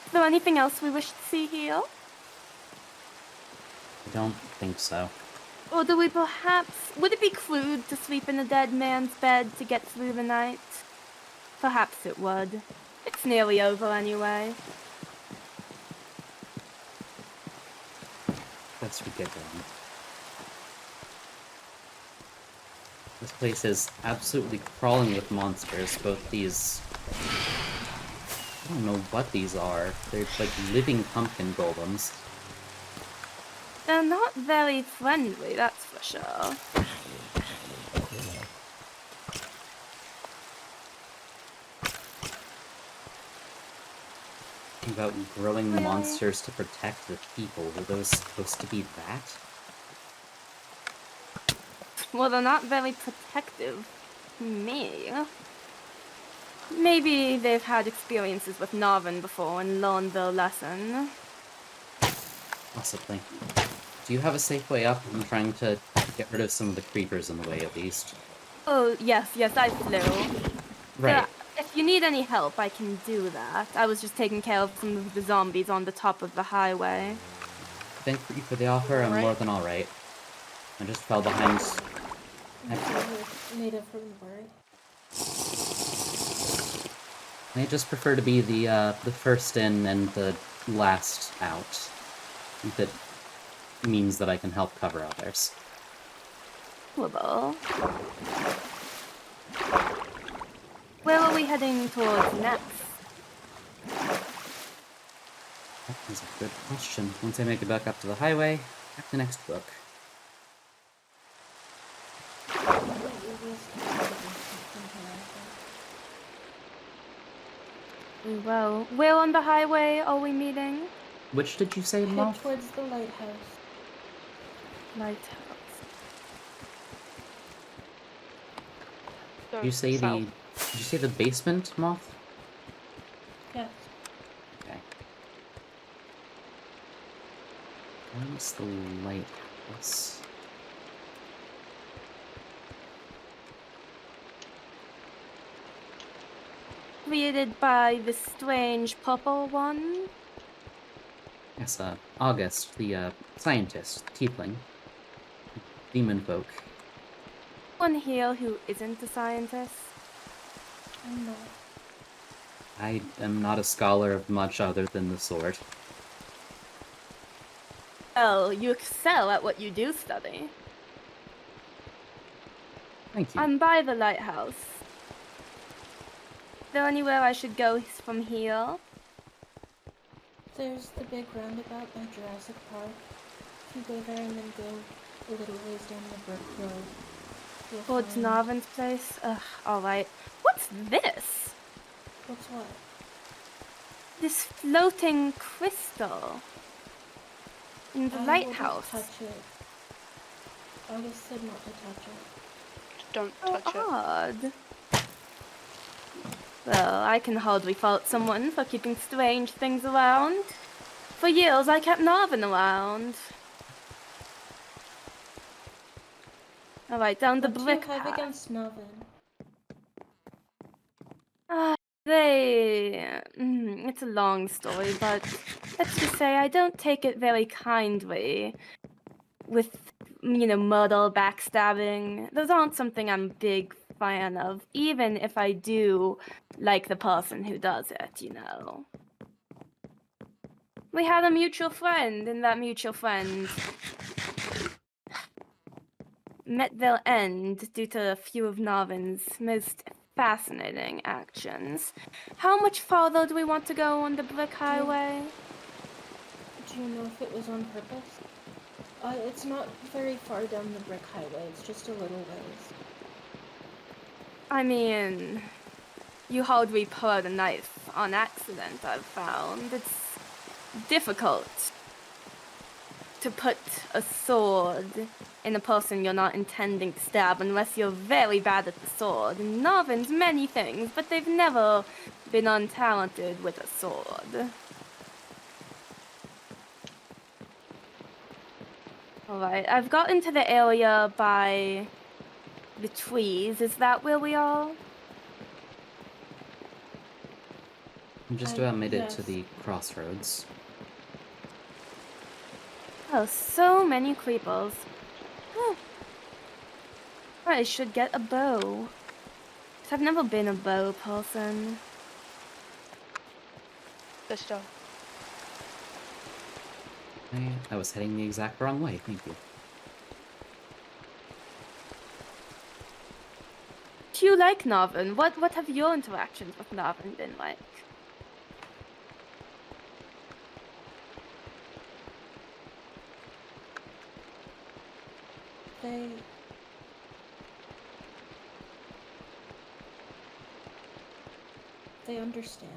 Is there anything else we wish to see here? I don't think so. Or do we perhaps... Would it be crude to sleep in a dead man's bed to get through the night? Perhaps it would. It's nearly over anyway. Let's get going. This place is absolutely crawling with monsters, both these... I don't know what these are. They're like living pumpkin golems. They're not very friendly, that's for sure. About growing Really? monsters to protect the people. Were those supposed to be that? Well, they're not very protective. Me. Maybe they've had experiences with Narvin before and learned their lesson. Possibly. Do you have a safe way up? I'm trying to get rid of some of the creepers in the way, at least. Oh, yes, I flew. Right. Yeah, if you need any help, I can do that. I was just taking care of some of the zombies on the top of the highway. Thank you for the offer, I'm more than alright. I just fell behind... Native from Worry. I just prefer to be the first in and the last out. If it means that I can help cover others. Doable. Where are we heading towards next? That is a good question. Once I make it back up to the highway, back to the next book. Well, where on the highway are we meeting? Which did you say, Head Moth? towards the lighthouse. Lighthouse. Go Did you say south. did you say the basement, Moth? Yes. Okay. Where's the lighthouse? Created by the strange purple one? Yes, August, the, scientist, tiefling. Demon folk. One here who isn't a scientist? I'm not. I am not a scholar of much other than the sword. Oh, you excel at what you do study. Thank you. I'm by the lighthouse. Is there anywhere I should go from here? There's the big roundabout by Jurassic Park. If you go there and then go a little ways down the brick road, you'll Towards find... Narvin's place? Ugh, alright. What's this? What's what? This floating crystal. In the lighthouse. I wouldn't touch it. August said not to touch it. Don't So touch it. odd. Well, I can hardly fault someone for keeping strange things around. For years, I kept Narvin around. Alright, down the What do you brick have path. against Novin? It's a long story, but let's just say I don't take it very kindly with, murder, backstabbing. Those aren't something I'm a big fan of, even if I do like the person who does it, We had a mutual friend, and that mutual friend met their end due to a few of Narvin's most fascinating actions. How much farther do we want to go on the brick highway? Do you know if it was on purpose? It's not very far down the brick highway, it's just a little ways. I mean, you hardly pulled a knife on accident, I've found. It's difficult to put a sword in a person you're not intending to stab unless you're very bad at the sword. And Narvin's many things, but they've never been untalented with a sword. Alright, I've gotten to the area by the trees. Is that where we are? I just about made it yes. to the crossroads. Oh, so many creepers. I should get a bow. 'Cause I've never been a bow person. Sister. I was heading the exact wrong way, thank you. Do you like Narvin? What have your interactions with Narvin been like? They understand.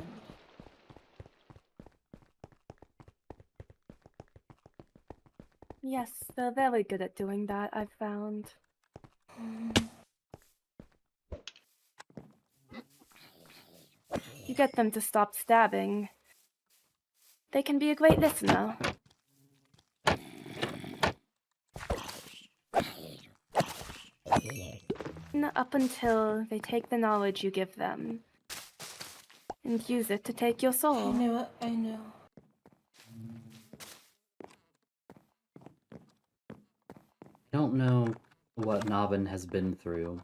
Yes, they're very good at doing that, I've found. You get them to stop stabbing. They can be a great listener. Up until they take the knowledge you give them and use it to take your soul. I know it, I know. I don't know what Nobbin has been through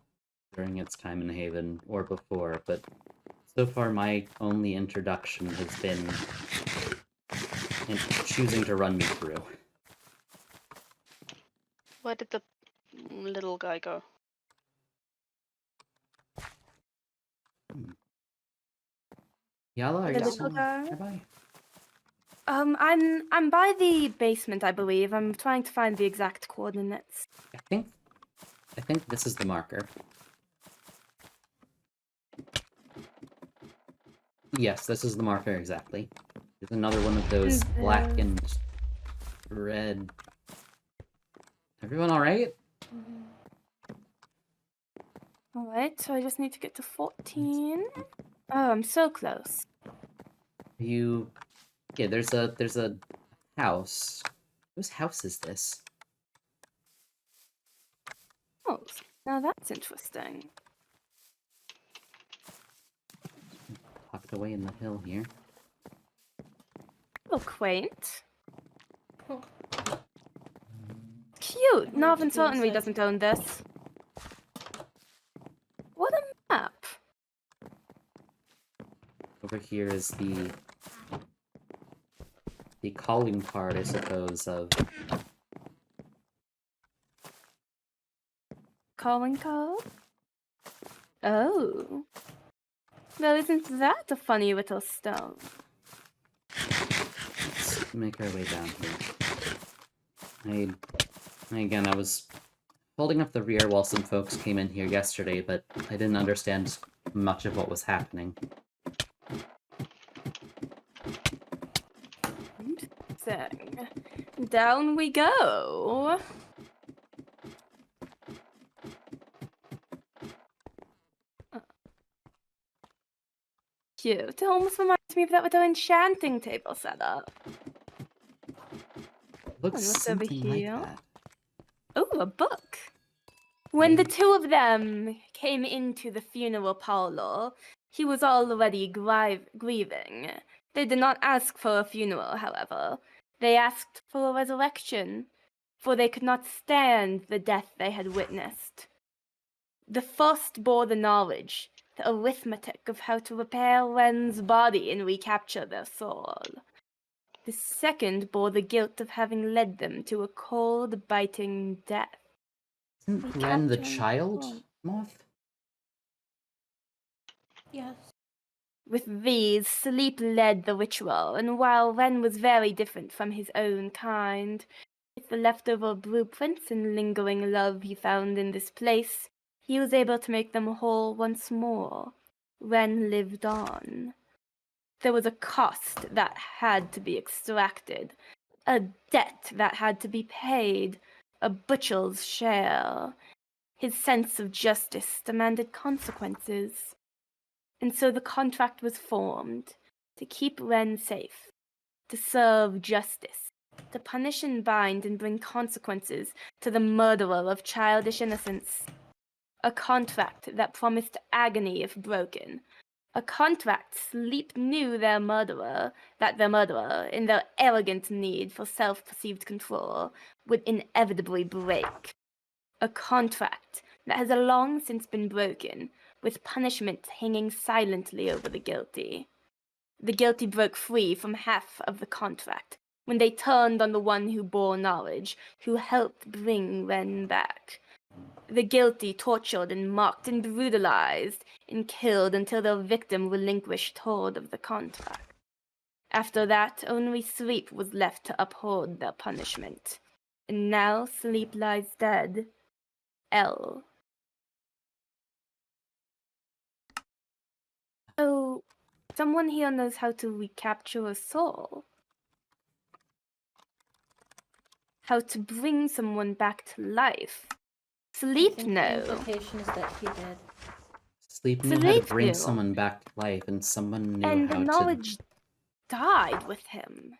during its time in Haven or before, but so far my only introduction has been in choosing to run me through. Where did the little guy go? Yala, are The you little still guy? nearby? I'm by the basement, I believe. I'm trying to find the exact coordinates. I think this is the marker. Yes, this is the marker exactly. There's another one of those black and red. Everyone alright? Alright, so I just need to get to 14. Oh, I'm so close. Yeah, there's a house. Whose house is this? Oh, now that's interesting. Tucked away in the hill here. Oh, quaint. Cute! Narvin certainly doesn't own this. What a map! Over here is the calling card, I suppose, of Calling card? Oh. Well, isn't that a funny little stone? Let's make our way down here. Again, I was holding up the rear while some folks came in here yesterday, but I didn't understand much of what was happening. Interesting. Down we go. cute. It almost reminds me of that with our enchanting table setup. Looks what's over something like here? that. Oh, a book. When the Okay. two of them came into the funeral parlor, he was already grieving. They did not ask for a funeral, however. They asked for a resurrection, for they could not stand the death they had witnessed. The first bore the knowledge, the arithmetic of how to repair Ren's body and recapture their soul. The second bore the guilt of having led them to a cold, biting death. Isn't Ren the Recapturing child soul. moth? Yes. With these, sleep led the ritual, and while Ren was very different from his own kind, with the leftover blueprints and lingering love he found in this place, he was able to make them whole once more. Ren lived on. There was a cost that had to be extracted, a debt that had to be paid, a butcher's share. His sense of justice demanded consequences. And so the contract was formed to keep Ren safe, to serve justice, to punish and bind and bring consequences to the murderer of childish innocence. A contract that promised agony if broken. A contract Sleep knew their murderer, in their arrogant need for self-perceived control, would inevitably break. A contract that has long since been broken, with punishment hanging silently over the guilty. The guilty broke free from half of the contract when they turned on the one who bore knowledge, who helped bring Ren back. The guilty tortured and mocked and brutalized and killed until their victim relinquished hold of the contract. After that, only Sleep was left to uphold their punishment. And now Sleep lies dead. L. So, someone here knows how to recapture a soul. How to bring someone back to life. Sleep I think knows. the implication is that he did. Sleep knew how to Sleep bring knew. someone back to life, and someone knew And how the to... knowledge died with him.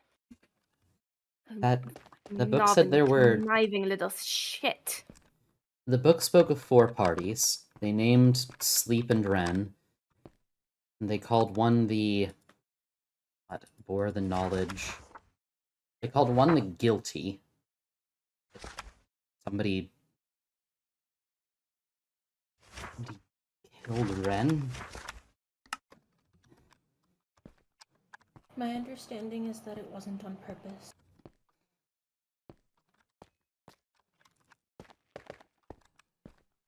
The book said Novin, there were... conniving little shit. The book spoke of 4 parties. They named Sleep and Ren. And they called one the... What? Bore the knowledge. They called one the guilty. Somebody killed Ren? My understanding is that it wasn't on purpose.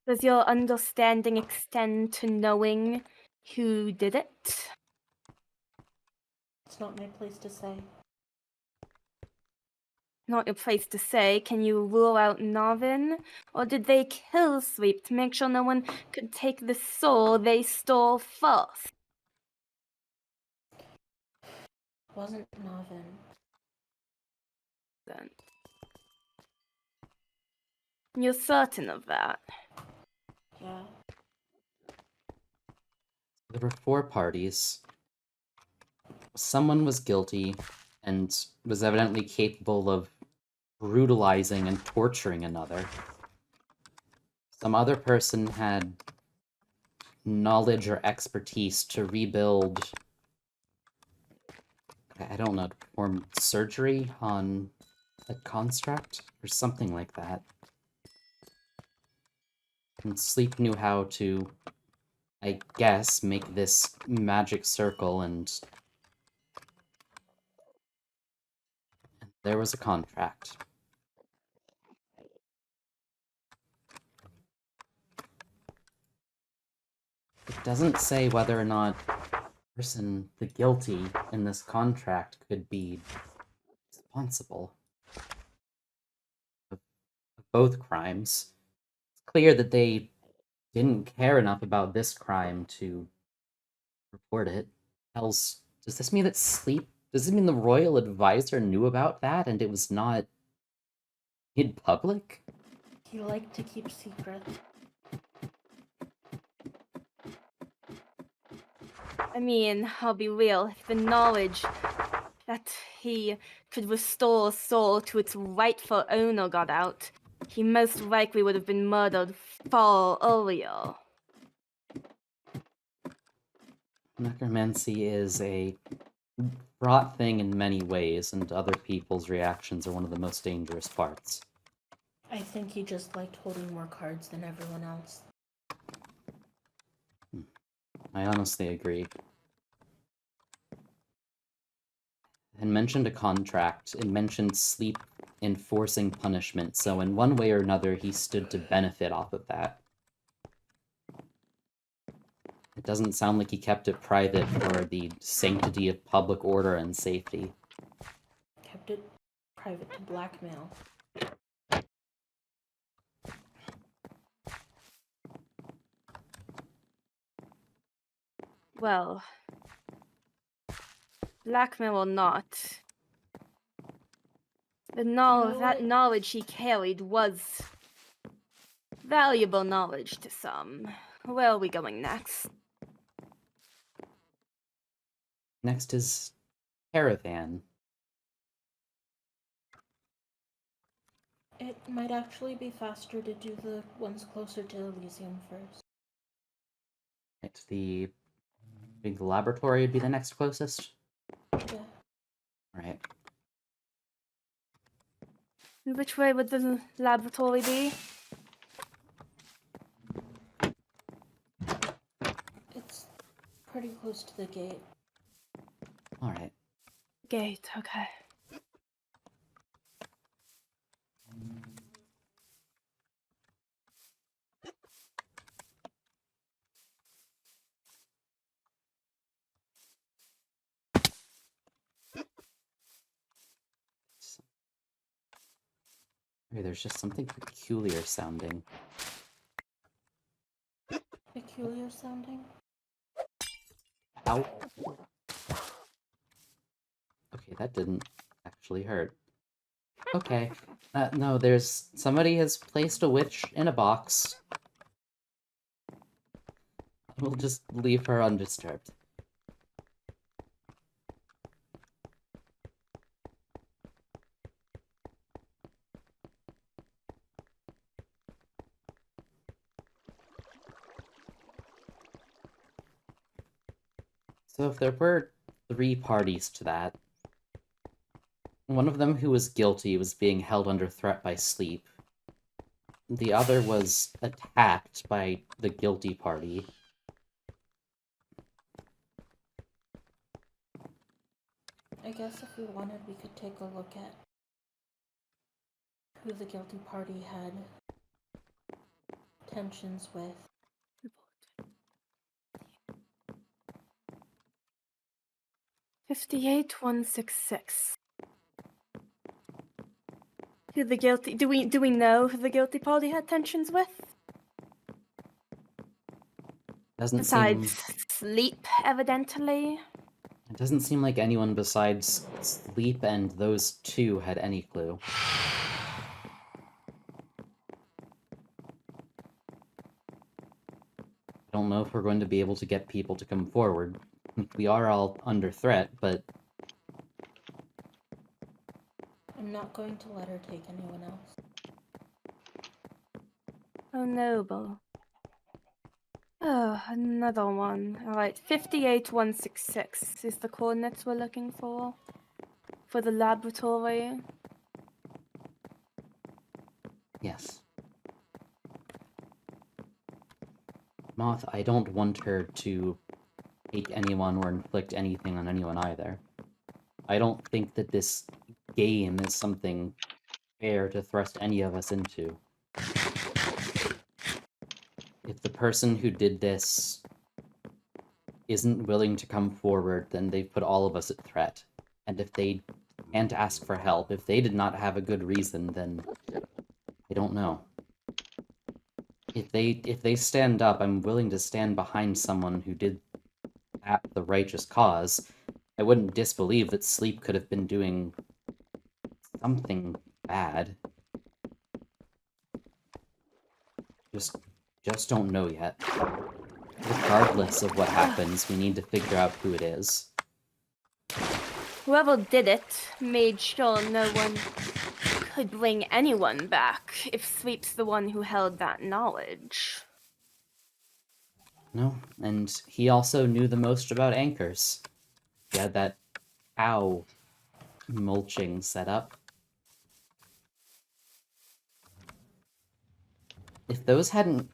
Does your understanding extend to knowing who did it? It's not my place to say. Not your place to say. Can you rule out Novin? Or did they kill Sleep to make sure no one could take the soul they stole first? Wasn't Novin. Then. You're certain of that? Yeah. There were 4 parties. Someone was guilty and was evidently capable of brutalizing and torturing another. Some other person had knowledge or expertise to rebuild, I don't know, to perform surgery on a construct or something like that. And Sleep knew how to, I guess, make this magic circle, and there was a contract. It doesn't say whether or not the person, the guilty in this contract, could be responsible of both crimes. It's clear that they didn't care enough about this crime to report it. Else, does this mean that does this mean the royal advisor knew about that and it was not in public? He liked to keep secrets. I mean, I'll be real. If the knowledge that he could restore a soul to its rightful owner got out, he most likely would have been murdered far earlier. Necromancy is a fraught thing in many ways, and other people's reactions are one of the most dangerous parts. I think he just liked holding more cards than everyone else. I honestly agree. It mentioned a contract. It mentioned sleep enforcing punishment, so in one way or another, he stood to benefit off of that. It doesn't sound like he kept it private for the sanctity of public order and safety. Kept it private to blackmail. Well, blackmail or not, that knowledge he carried was valuable knowledge to some. Where are we going next? Next is Caravan. It might actually be faster to do the ones closer to Elysium first. Right, the big laboratory would be the next closest. Yeah. Right. Which way would the laboratory be? It's pretty close to the gate. Alright. Gate, okay. Hey, there's just something peculiar sounding. Peculiar sounding? Ow. Okay, that didn't actually hurt. Okay. No, somebody has placed a witch in a box. We'll just leave her undisturbed. So if there were 3 parties to that, one of them who was guilty was being held under threat by sleep. The other was attacked by the guilty party. I guess if we wanted, we could take a look at who the guilty party had tensions with. 58166. Who the guilty? Do we know who the guilty party had tensions with? Doesn't Besides seem... sleep, evidently. It doesn't seem like anyone besides Sleep and those 2 had any clue. I don't know if we're going to be able to get people to come forward. We are all under threat, but... I'm not going to let her take anyone else. Oh, noble. Oh, another one. Alright, 58166 is the coordinates we're looking for the laboratory. Yes. Moth, I don't want her to take anyone or inflict anything on anyone either. I don't think that this game is something fair to thrust any of us into. If the person who did this isn't willing to come forward, then they've put all of us at threat. And if they can't ask for help, if they did not have a good reason, then I don't know. If they stand up, I'm willing to stand behind someone who did that the righteous cause. I wouldn't disbelieve that Sleep could have been doing something bad. Just don't know yet. Regardless of what happens, we need to figure out who it is. Whoever did it made sure no one could bring anyone back if Sweep's the one who held that knowledge. No, and he also knew the most about anchors. He had that cow mulching set up. If those hadn't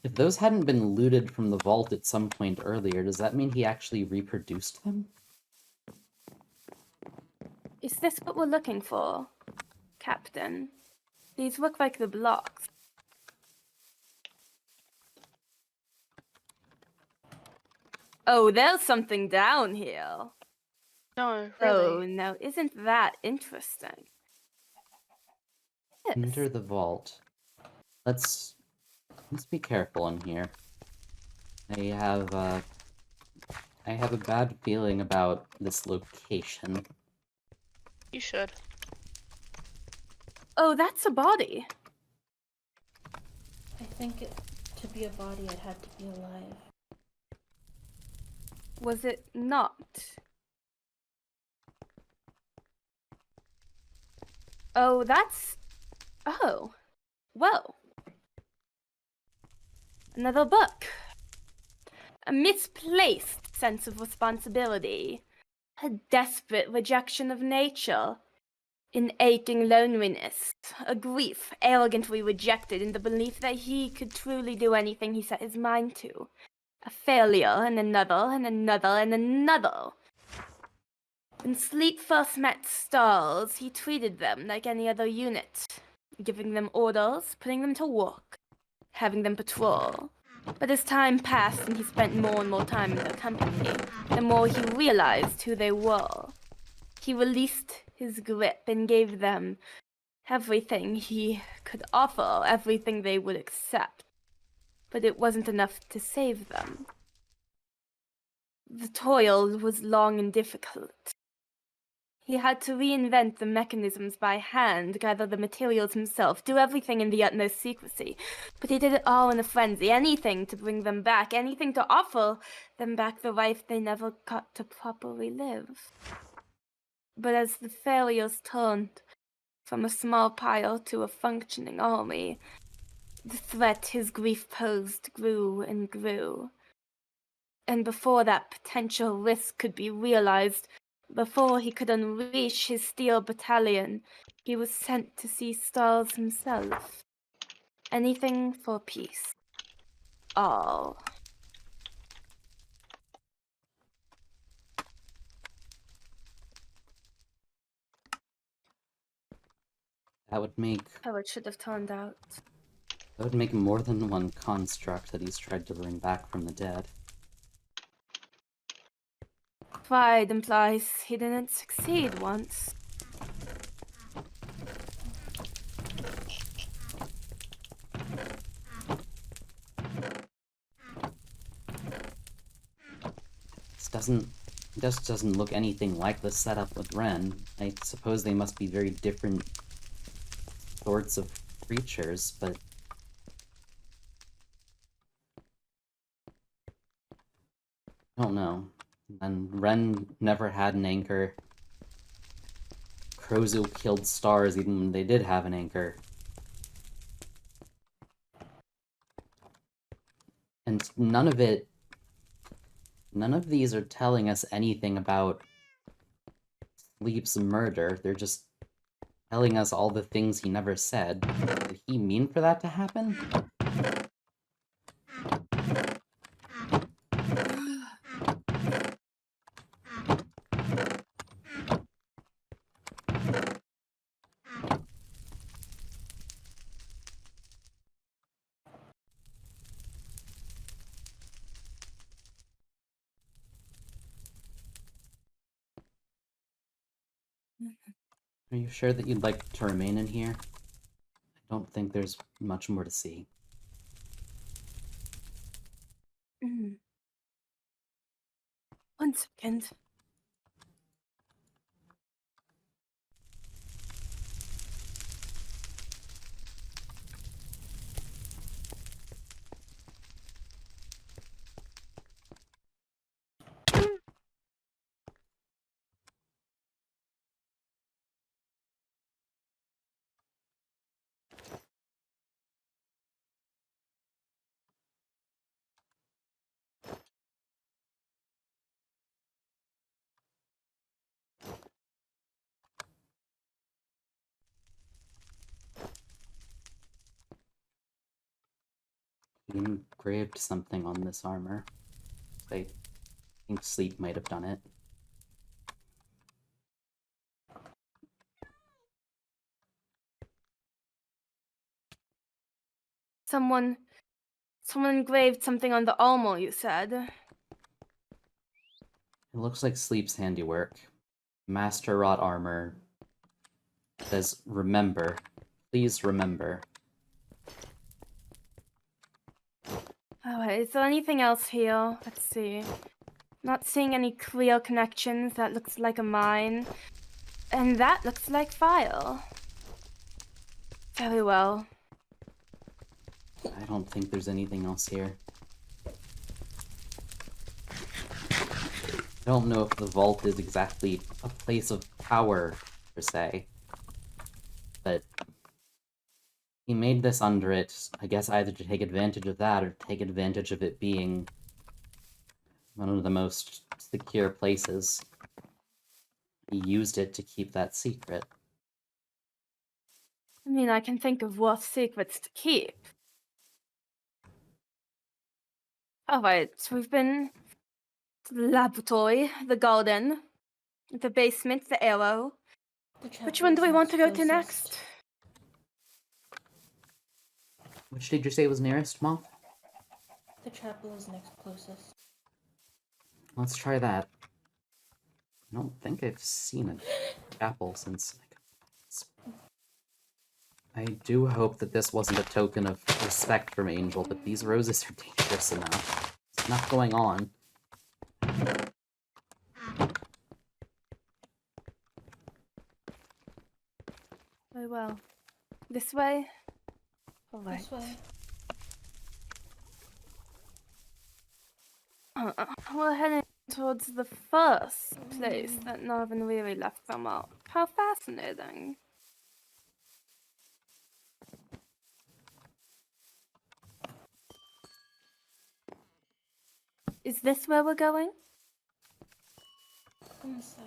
been looted from the vault at some point earlier, does that mean he actually reproduced them? Is this what we're looking for, Captain? These look like the blocks. Oh, there's something down here. No, Oh, really. no, isn't that interesting? Yes. Enter the vault. Let's be careful in here. I have a bad feeling about this location. You should. Oh, that's a body. I think to be a body, it had to be alive. Was it not? Oh, that's... Oh. Well. Another book. A misplaced sense of responsibility. A desperate rejection of nature. An aching loneliness. A grief arrogantly rejected in the belief that he could truly do anything he set his mind to. A failure, and another, and another, and another. When Sleep first met Stars, he treated them like any other unit, giving them orders, putting them to work, having them patrol. But as time passed and he spent more and more time in their company, the more he realized who they were. He released his grip and gave them everything he could offer, everything they would accept. But it wasn't enough to save them. The toil was long and difficult. He had to reinvent the mechanisms by hand, gather the materials himself, do everything in the utmost secrecy. But he did it all in a frenzy, anything to bring them back, anything to offer them back the life they never got to properly live. But as the failures turned from a small pile to a functioning army, the threat his grief posed grew and grew. And before that potential risk could be realized, before he could unleash his steel battalion, he was sent to see Stars himself. Anything for peace. All. That would make How it should have turned out. more than one construct that he's tried to bring back from the dead. Pride implies he didn't succeed once. This doesn't look anything like the setup with Ren. I suppose they must be very different sorts of creatures, but I don't know. And Ren never had an anchor. Krozu killed Stars even when they did have an anchor. And none of these are telling us anything about Sleep's murder. They're just telling us all the things he never said. Did he mean for that to happen? Are you sure that you'd like to remain in here? I don't think there's much more to see. One second. He engraved something on this armor. I think Sleep might have done it. Someone engraved something on the armor, you said. It looks like Sleep's handiwork. Master wrought armor. Says, remember. Please remember. Alright, is there anything else here? Let's see. Not seeing any clear connections. That looks like a mine. And that looks like fire. Very well. I don't think there's anything else here. I don't know if the vault is exactly a place of power, per se. But he made this under it, I guess either to take advantage of that or take advantage of it being one of the most secure places. He used it to keep that secret. I mean, I can think of worse secrets to keep. Alright, so we've been to the laboratory, the garden, the basement, the arrow. Which one do we want to go to next? Which did you say was nearest, Moth? The chapel is next closest. Let's try that. I don't think I've seen a chapel since... I do hope that this wasn't a token of respect from Angel, but these roses are dangerous enough. There's enough going on. Very well. This way? Alright. This way. We're heading towards the first place that Narvin really left them out. How fascinating. Is this where we're going? One sec.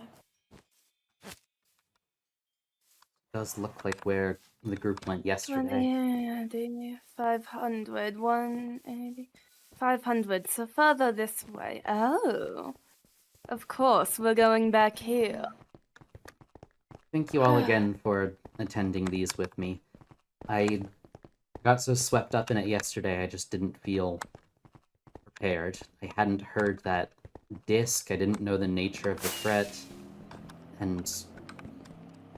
Does look like where the group went yesterday. 180, 500, 180, 500. So further this way. Oh. Of course, we're going back here. Thank you all again for attending these with me. I got so swept up in it yesterday, I just didn't feel prepared. I hadn't heard that disc, I didn't know the nature of the threat, and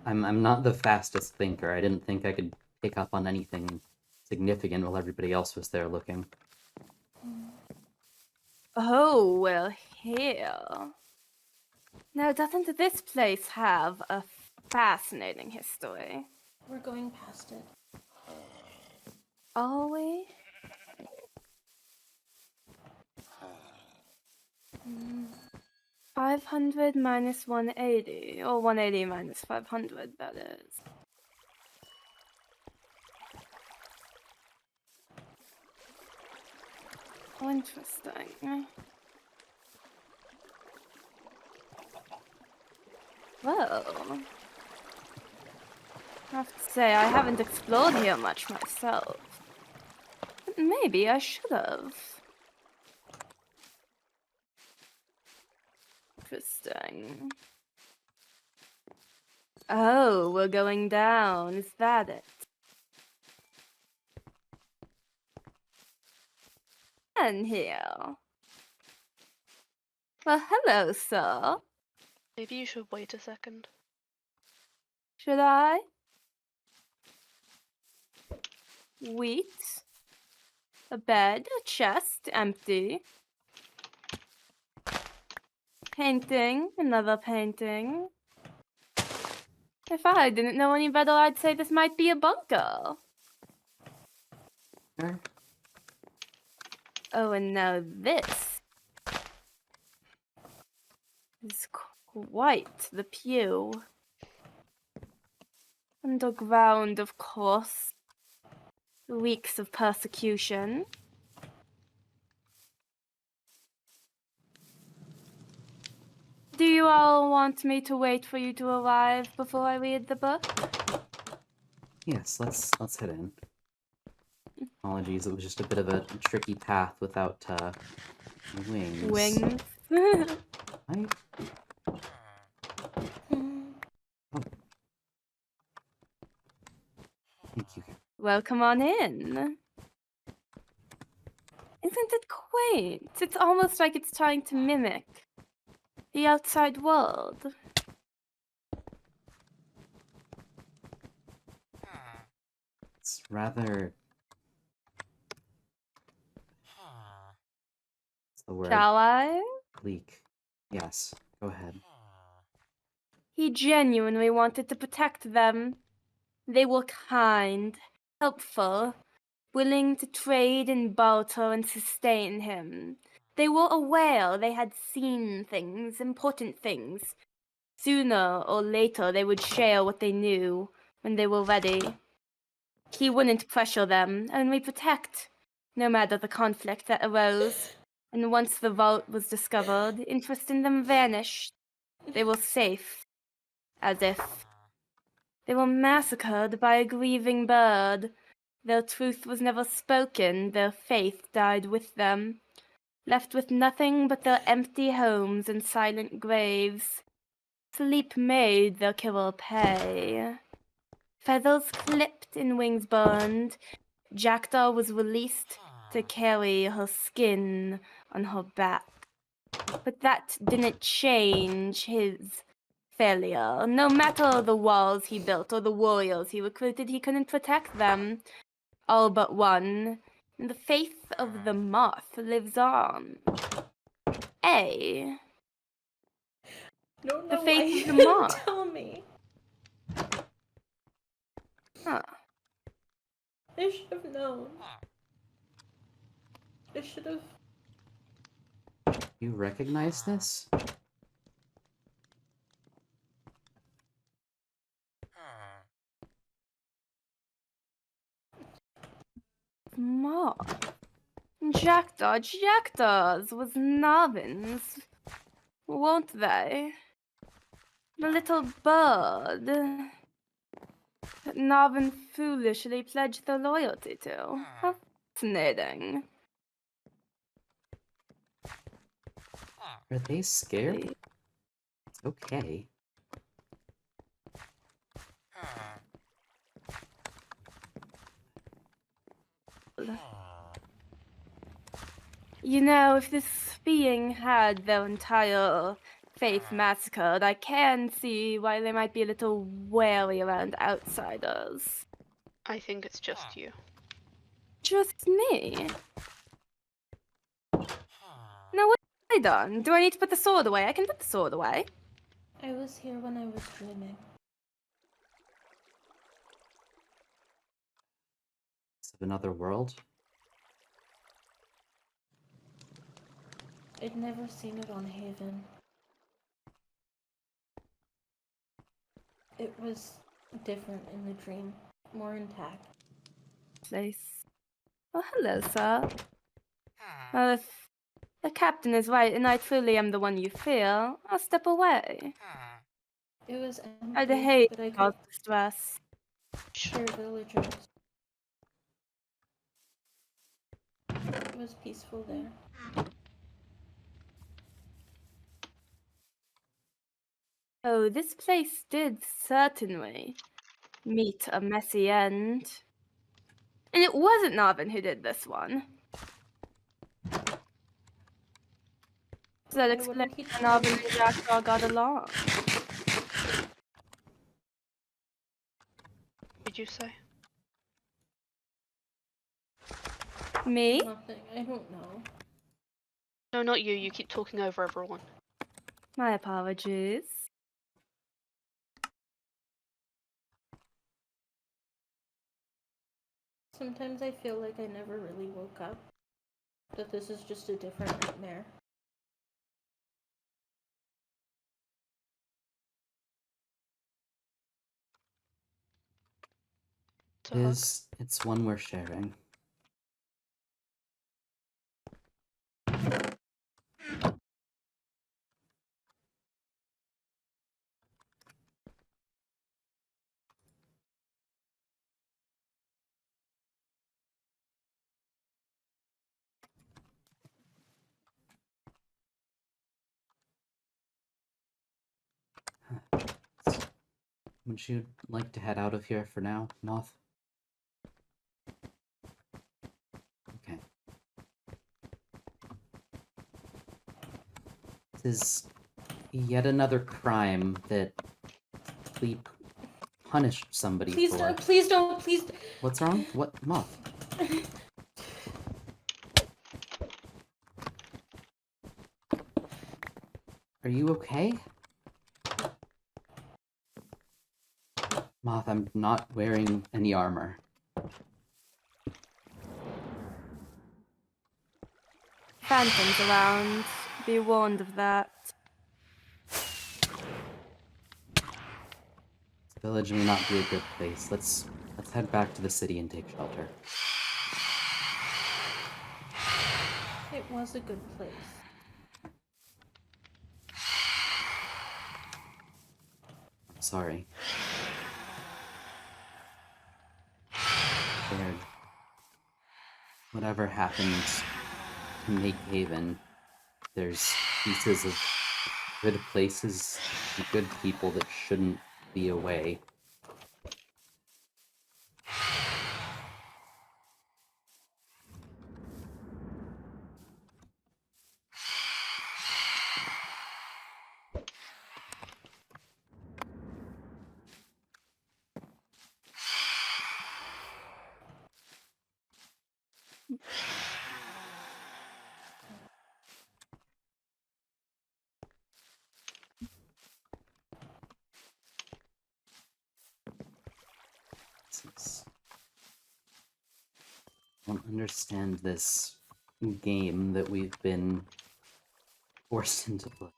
I'm not the fastest thinker. I didn't think I could pick up on anything significant while everybody else was there looking. Oh, we're here. Now, doesn't this place have a fascinating history? We're going past it. Are we? 500 minus 180, or 180 minus 500, that is. Oh, interesting. Well, I have to say, I haven't explored here much myself. But maybe I should have. Interesting. Oh, we're going down. Is that it? And here. Well, hello, sir. Maybe you should wait a second. Should I? Wheat. A bed, a chest, empty. Painting, another painting. If I didn't know any better, I'd say this might be a bunker. Sure. Oh, and now this is quite the pew. Underground, of course. Weeks of persecution. Do you all want me to wait for you to arrive before I read the book? Yes, let's head in. Apologies, it was just a bit of a tricky path without wings. Wings. I... Thank you. Well, come on in. Isn't it quaint? It's almost like it's trying to mimic the outside world. It's rather... What's the word? Shall I? Bleak. Yes, go ahead. He genuinely wanted to protect them. They were kind, helpful, willing to trade and barter and sustain him. They were aware they had seen things, important things. Sooner or later they would share what they knew when they were ready. He wouldn't pressure them, only protect, no matter the conflict that arose. And once the vault was discovered, interest in them vanished. They were safe, as if they were massacred by a grieving bird. Their truth was never spoken, their faith died with them, left with nothing but their empty homes and silent graves. Sleep made their killer pay. Feathers clipped and wings burned, Jackdaw was released to carry her skin on her back. But that didn't change his failure. No matter the walls he built or the warriors he recruited, he couldn't protect them. All but one. And the faith of the moth lives on. A. Don't The know why faith you of the didn't moth. tell me. Huh. I should have known. I should have. You recognize this? Moth. Jackdaws was Narvin's, won't they? The little bird that Narvin foolishly pledged their loyalty to. How fascinating. Are they scared? It's okay. You know, if this being had their entire faith massacred, I can see why they might be a little wary around outsiders. I think it's just you. Just me? Now what have I done? Do I need to put the sword away? I can put the sword away. I was here when I was dreaming. Is it another world? I'd never seen it on Haven. It was different in the dream, more intact. Place. Oh, hello, sir. Well, if the captain is right and I truly am the one you fear, I'll step away. It was I'd empty, hate but I cause could distress. share villagers. It was peaceful there. Oh, this place did certainly meet a messy end. And it wasn't Narvin who did this one. So that Why explains wouldn't he how tell Narvin me? and Jackdaw got along. Did you say? Me? Nothing. I don't know. No, not you. You keep talking over everyone. My apologies. Sometimes I feel like I never really woke up. That this is just a different nightmare. It's a hug. It's one we're sharing. Would you like to head out of here for now, Moth? Okay. This is yet another crime that we punished somebody Please for. don't, please don't, please. What's wrong? What? Moth? Are you okay? Moth, I'm not wearing any armor. Phantoms around. Be warned of that. This village may not be a good place. Let's head back to the city and take shelter. It was a good place. I'm sorry. Scared. Whatever happened to make Haven, there's pieces of good places and good people that shouldn't be away. I don't understand this game that we've been forced into play.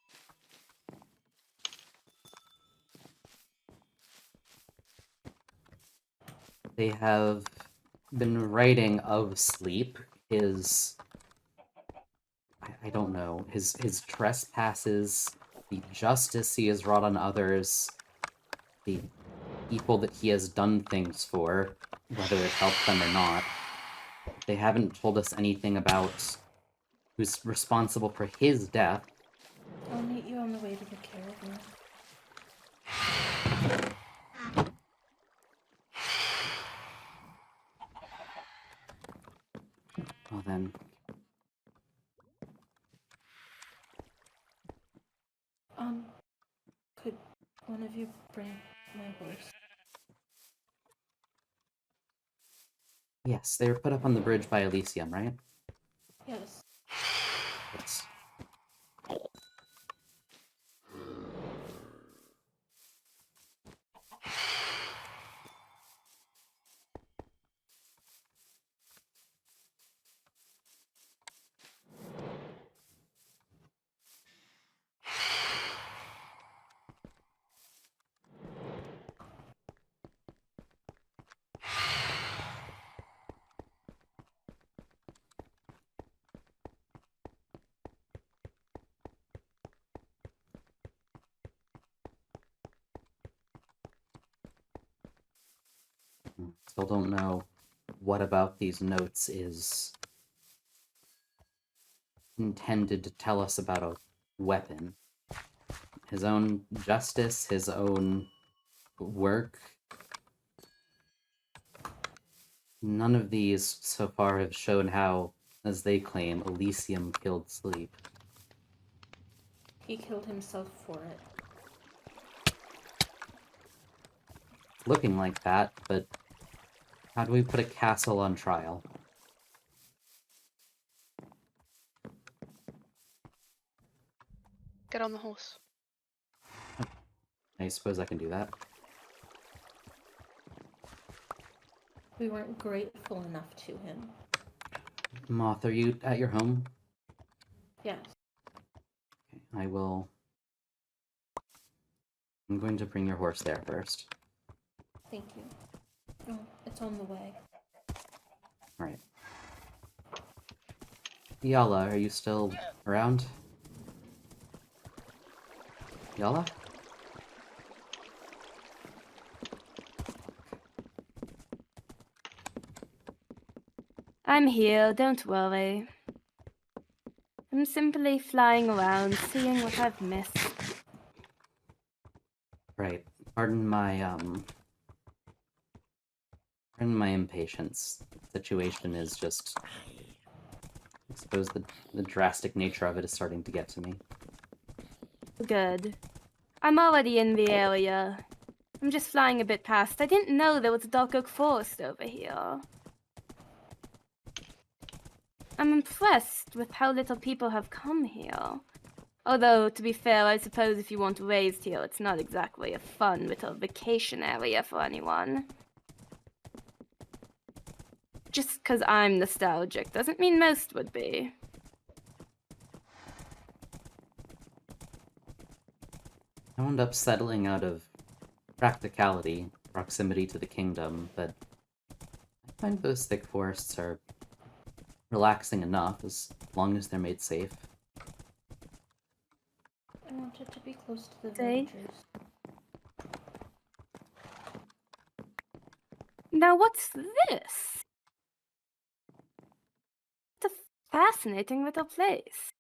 They have been writing of Sleep, I don't know, his trespasses, the justice he has wrought on others, the people that he has done things for, whether it helped them or not. They haven't told us anything about who's responsible for his death. I'll meet you on the way to the caravan. Well then, Could one of you bring my horse? yes, they were put up on the bridge by Elysium, right? Yes. Yes. Still don't know what about these notes is intended to tell us about a weapon. His own justice, his own work. None of these so far have shown how, as they claim, Elysium killed Sleep. He killed himself for it. It's looking like that, but how do we put a castle on trial? Get on the horse. I suppose I can do that. We weren't grateful enough to him. Moth, are you at your home? Yes. Okay, I will... I'm going to bring your horse there first. Thank you. Oh, it's on the way. Right. Yala, are you still around? Yala? I'm here, don't worry. I'm simply flying around, seeing what I've missed. Right. Pardon my impatience. The situation is just... I suppose the drastic nature of it is starting to get to me. Good. I'm already in the area. I'm just flying a bit past. I didn't know there was a dark oak forest over here. I'm impressed with how little people have come here. Although, to be fair, I suppose if you weren't raised here, it's not exactly a fun little vacation area for anyone. Just 'cause I'm nostalgic doesn't mean most would be. I wound up settling out of practicality, proximity to the kingdom, but I find those thick forests are relaxing enough as long as they're made safe. I wanted to be close to the Safe? villagers. Now what's this? It's a fascinating little place.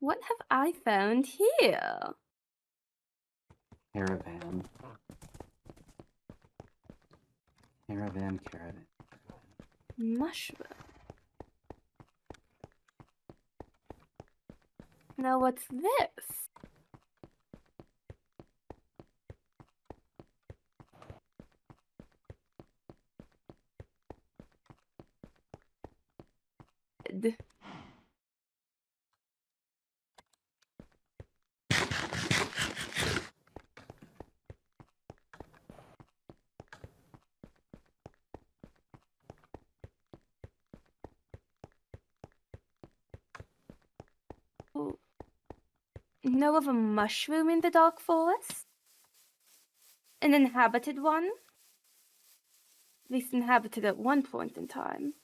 What have I found here? Caravan. Caravan. Mushroom. Now what's this? Know of a mushroom in the dark forest? An inhabited one? At least inhabited at one point in time.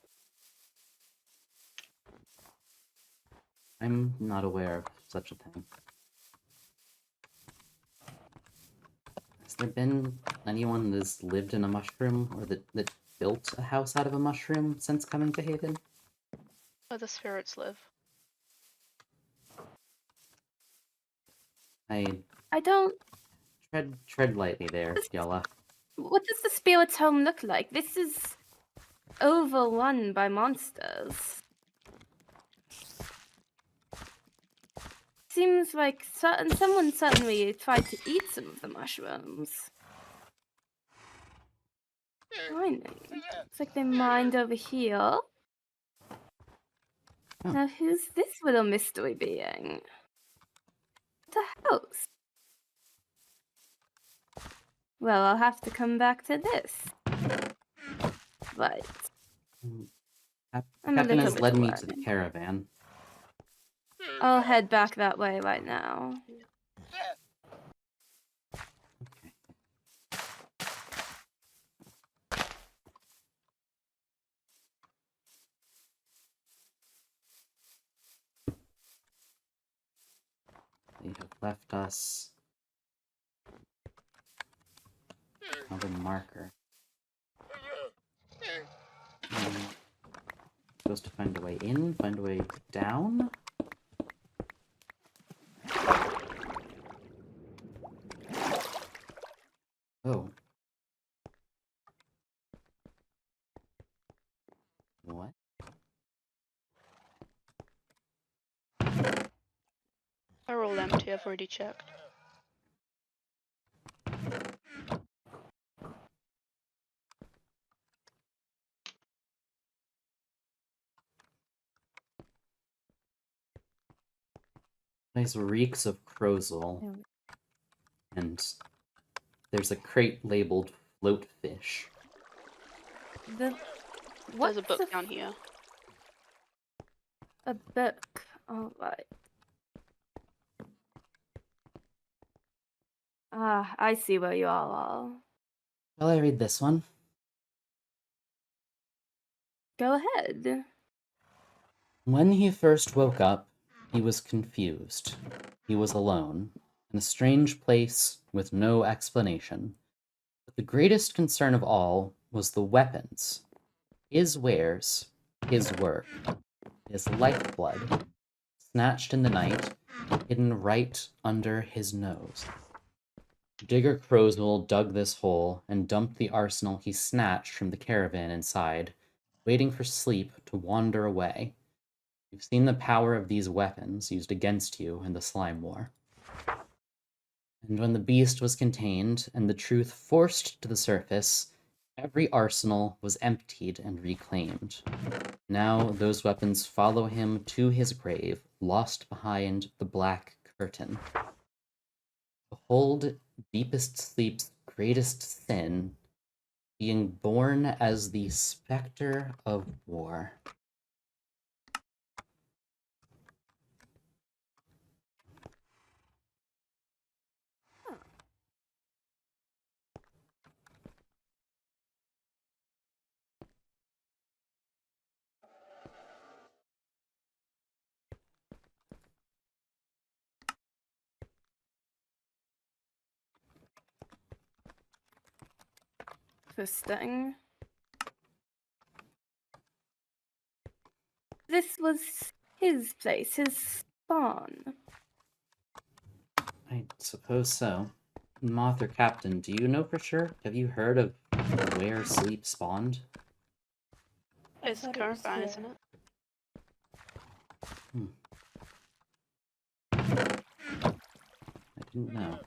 I'm not aware of such a thing. Has there been anyone that's lived in a mushroom, or that built a house out of a mushroom since coming to Haven? Where the spirits live. I don't... Tread lightly there, Yala. What does the spirit's home look like? This is overrun by monsters. Seems like someone certainly tried to eat some of the mushrooms. Mining. Looks like they mined over here. Oh. Now who's this little mystery being? It's a house. Well, I'll have to come back to this. Right. I'm a Captain little has bit led me worried. to the caravan. I'll head back that way right now. Okay. They have left us another marker. Supposed to find a way in, find a way down. Oh. What? They're all empty, I've already checked. Nice reeks of crozal. And there's a crate labeled float fish. What's There's a book down here. A book. Alright. Ah, I see where you all are. Shall I read this one? Go ahead. When he first woke up, he was confused. He was alone, in a strange place with no explanation. But the greatest concern of all was the weapons. His wares, his work, his lifeblood, snatched in the night, hidden right under his nose. Digger Crowswool dug this hole and dumped the arsenal he snatched from the caravan inside, waiting for sleep to wander away. You've seen the power of these weapons used against you in the Slime War. And when the beast was contained and the truth forced to the surface, every arsenal was emptied and reclaimed. Now those weapons follow him to his grave, lost behind the black curtain. Behold deepest sleep's greatest sin, being born as the specter of war. Interesting. This was his place, his spawn. I suppose so. Moth or Captain, do you know for sure? Have you heard of where sleep spawned? It's thought it was Caravan, here. isn't it? I didn't know.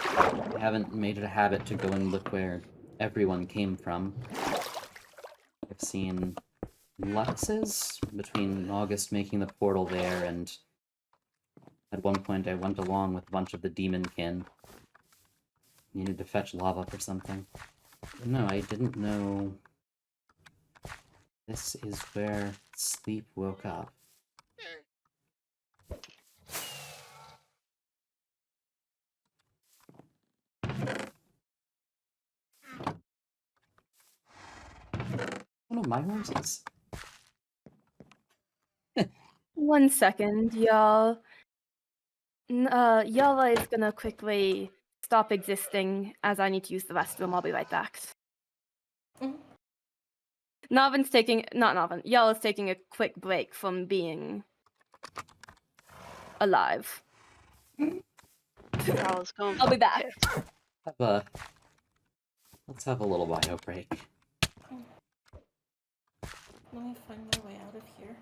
I haven't made it a habit to go and look where everyone came from. I've seen Luxes between August making the portal there, and at one point I went along with a bunch of the demonkin. Needed to fetch lava for something. But no, I didn't know this is where Sleep woke up. One of my horses. 1 second, y'all. Yala is gonna quickly stop existing as I need to use the restroom. I'll be right back. Mhm. Yala's taking a quick break from being alive. Carl's going I'll be for back. it. Let's have a little bio break. Let me find my way out of here.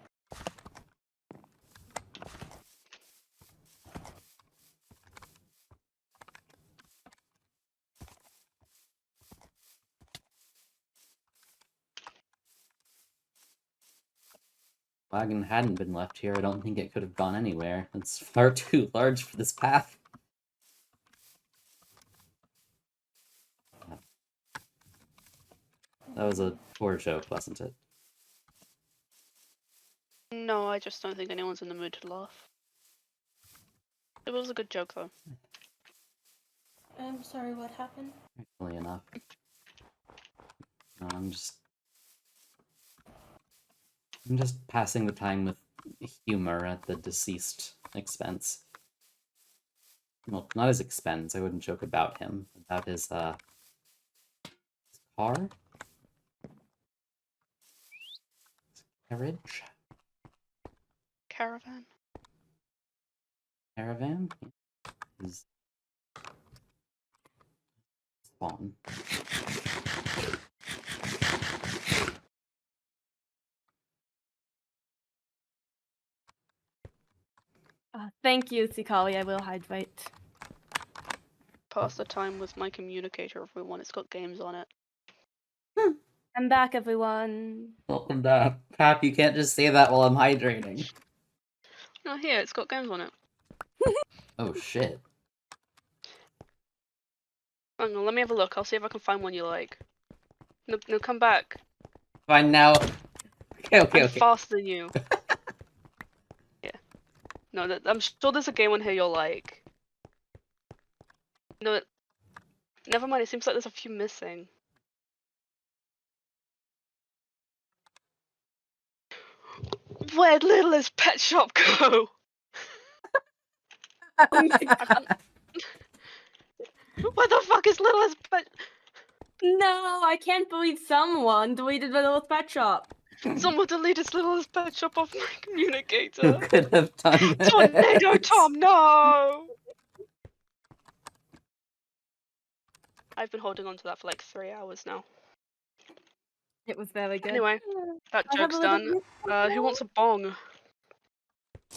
Wagon hadn't been left here, I don't think it could have gone anywhere. It's far too large for this path. That was a poor joke, wasn't it? No, I just don't think anyone's in the mood to laugh. It was a good joke, though. I'm sorry, what happened? Actually enough. No, I'm just passing the time with humor at the deceased expense. Well, not his expense. I wouldn't joke about him. About his car? Carriage? Caravan? Caravan? His spawn. Thank you, Sikali. I will hydrate. Pass the time with my communicator, everyone. It's got games on it. I'm back, everyone. Welcome back. Cap, you can't just say that while I'm hydrating. No, here, it's got games on it. Oh shit. Hang on, let me have a look. I'll see if I can find one you like. No, come back. Fine now. Okay. I'm faster than you. Yeah. No, I'm sure there's a game on here you'll like. No, never mind. It seems like there's a few missing. Where'd Littlest Pet Shop go? Where the fuck is Littlest Pet? No, I can't believe someone deleted the little pet shop. Someone delete this little pet shop off my Who communicator. could have done this? Tornado Tom, no! I've been holding on to that for like 3 hours now. It was very good. Anyway, that I have joke's a little done. bit Who wants a bong?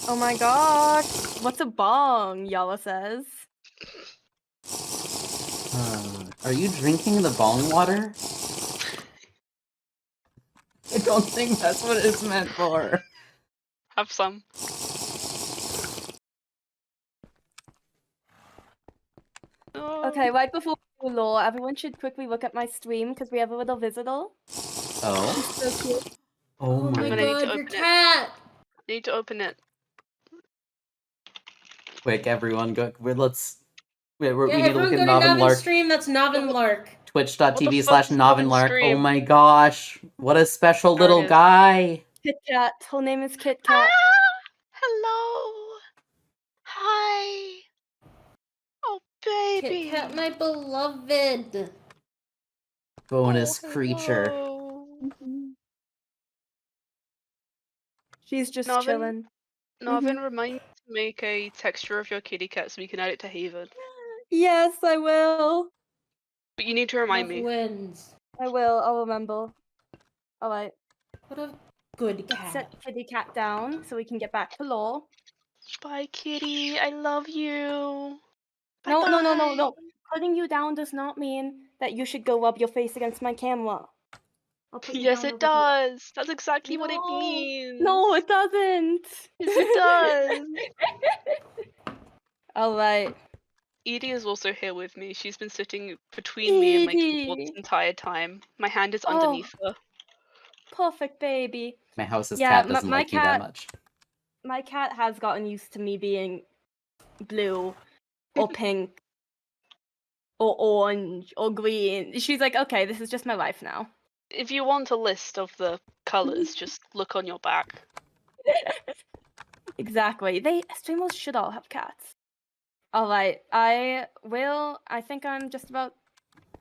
Oh my gosh. What's a bong? Yala says. Are you drinking the bong water? I don't think that's what it's meant for. Have some. Okay, right before we do lore, everyone should quickly look at my stream because we have a little visitor. Oh? So cute. Oh Oh my my gonna need to god, your open it. cat! Need to open it. Quick, everyone, go. We need to look Everyone at go to Novin Navin's Lark. stream, that's Navin Lark. Twitch.tv/NovinLark. Oh stream? my gosh. What a special There it little is. guy. Kit Kat. Her name is Kit Kat. Hello. Hi. Oh, baby. Kit Kat, my beloved. Bonus Oh, creature. hello. She's just Navin? chilling. Navin, remind me to make a texture of your kitty cat so we can add it to Haven. Yes, I will. But you need to remind Love me. wins. I will. I'll remember. Alright. What a good Let's cat. set Kitty Cat down so we can get back to lore. Bye, kitty. I love you. No, no, no, no, Bye-bye. no. Putting you down does not mean that you should go rub your face against my camera. I'll put you Yes, down it over here. does. That's exactly what it No. means. No, it doesn't. Yes, it does. Alright. Edie is also here with me. She's been sitting between me and my keyboard Edie. this entire time. My hand is Oh. underneath her. Perfect baby. My house's Yeah, cat doesn't my like me that cat- much. My cat has gotten used to me being blue or pink or orange or green. She's like, okay, this is just my life now. If you want a list of the colours, just look on your back. Exactly. Streamers should all have cats. Alright, I think I'm just about...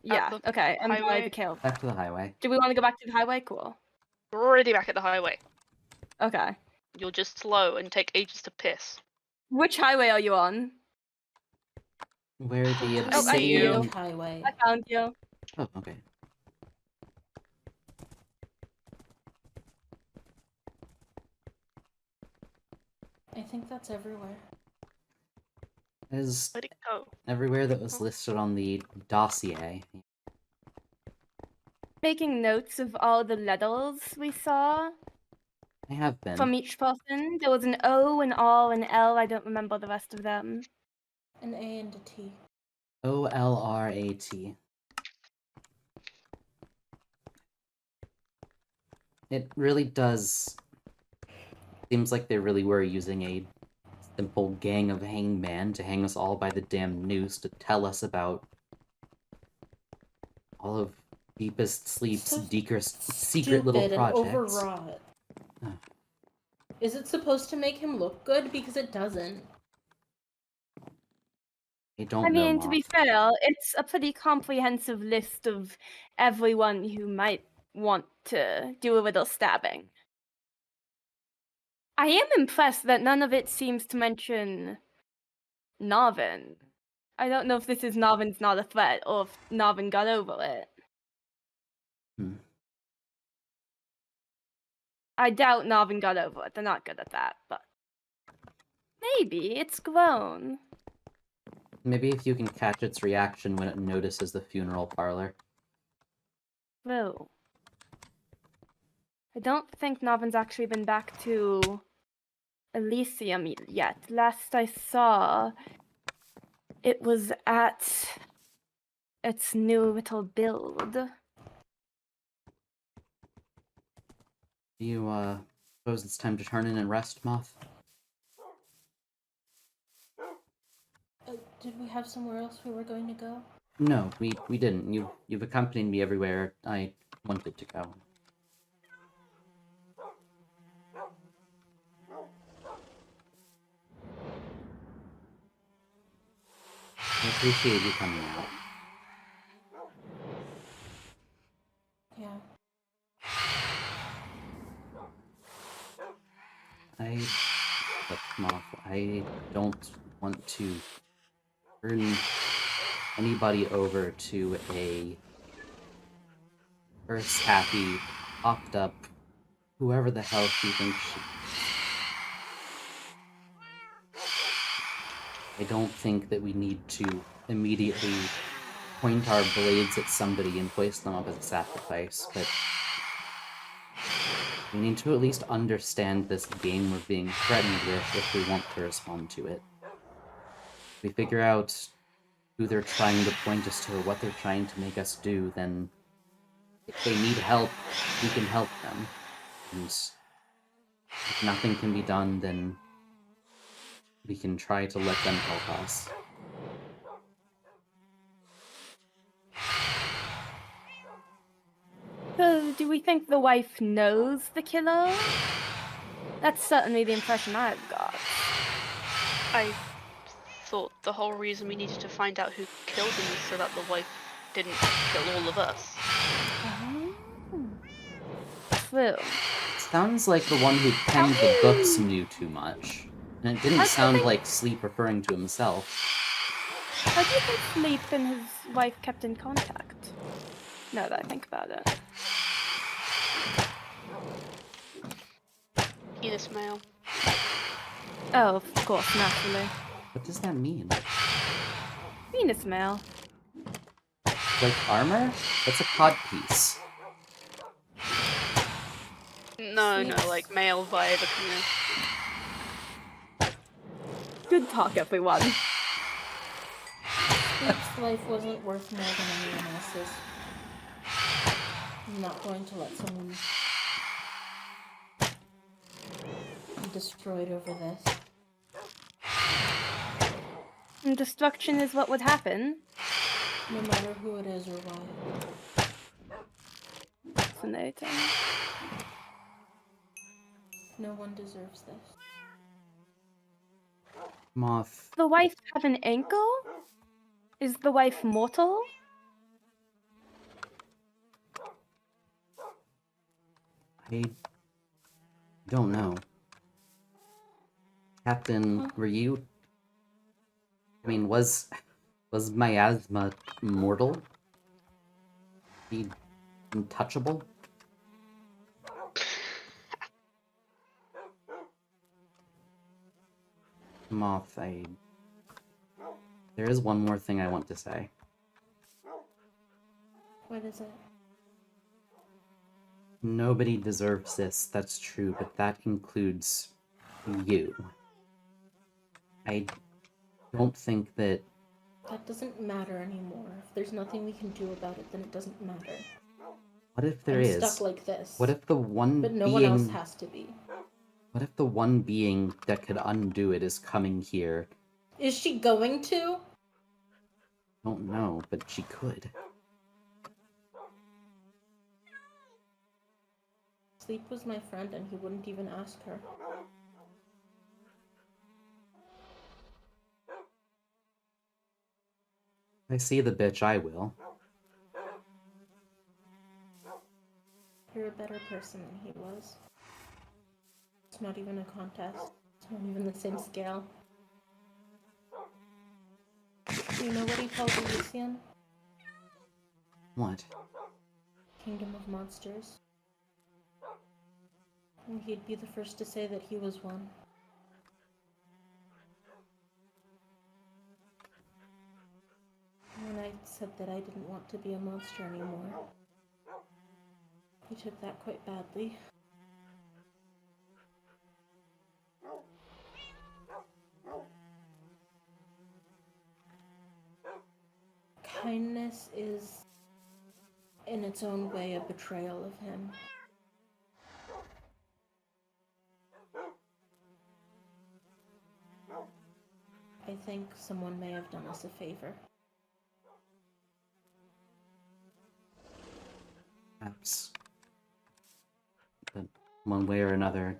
Yeah, the okay, I'm by highway? the kill. Back to the highway. Do we want to go back to the highway? Cool. Already back at the highway. Okay. You're just slow and take ages to piss. Which highway are you on? Where the Oh, I see you. obsidian... Highway. I found you. Oh, okay. I think that's everywhere. Is Let it go. everywhere that was listed on the dossier. Making notes of all the letters we saw I have been. from each person. There was an O, an R, an L. I don't remember the rest of them. An A and a T. OLRAT. It really does. Seems like they really were using a simple gang of hangmen to hang us all by the damn noose to tell us about all of Deepest Sleep's So secret little Stupid and projects. overwrought. Is it supposed to make him look good? Because it doesn't. I don't I know, mean, to be Moth. fair, it's a pretty comprehensive list of everyone who might want to do a little stabbing. I am impressed that none of it seems to mention Narvin. I don't know if this is Narvin's not a threat or if Narvin got over it. I doubt Narvin got over it. They're not good at that, but maybe it's grown. Maybe if you can catch its reaction when it notices the funeral parlor. True. I don't think Narvin's actually been back to Elysium yet. Last I saw, it was at its new little build. Do you, suppose it's time to turn in and rest, Moth? Did we have somewhere else we were going to go? No, we didn't. You've accompanied me everywhere I wanted to go. I appreciate you coming out. Yeah. Moth, I don't want to turn anybody over to a first happy, popped up, whoever the hell she thinks she is. I don't think that we need to immediately point our blades at somebody and place them up as a sacrifice, but we need to at least understand this game we're being threatened with if we want to respond to it. If we figure out who they're trying to point us to or what they're trying to make us do, then if they need help, we can help them. And if nothing can be done, then we can try to let them help us. So, do we think the wife knows the killer? That's certainly the impression I've got. I thought the whole reason we needed to find out who killed him is so that the wife didn't kill all of us. True. Sounds like the one who penned the books knew too much. And it didn't sound like Sleep referring to himself. How do you think Sleep and his wife kept in contact? Now that I think about it. Penis male. Oh, of course, naturally. What does that mean? Venus male. Like armor? That's a codpiece. No, like male via the penis. Good talk, everyone. Sleep's life wasn't worth more than anyone else's. I'm not going to let someone be destroyed over this. And destruction is what would happen. No matter who it is or why. Fascinating. No one deserves this. Moth. The wife have an ankle? Is the wife mortal? I don't know. Captain, were you... I mean, was miasma mortal? He untouchable? Moth, there is one more thing I want to say. What is it? Nobody deserves this, that's true, but that includes you. I don't think that... That doesn't matter anymore. If there's nothing we can do about it, then it doesn't matter. What if there I'm is? stuck like this. What if the one But no being... one else has to be. What if the one being that could undo it is coming here? Is she going to? Don't know, but she could. Sleep was my friend and he wouldn't even ask her. If I see the bitch, I will. You're a better person than he was. It's not even a contest. It's not even the same scale. You know what he called Elysian? What? Kingdom of Monsters. And he'd be the first to say that he was one. When I said that I didn't want to be a monster anymore, he took that quite badly. Kindness is, in its own way, a betrayal of him. I think someone may have done us a favor. Perhaps. But one way or another,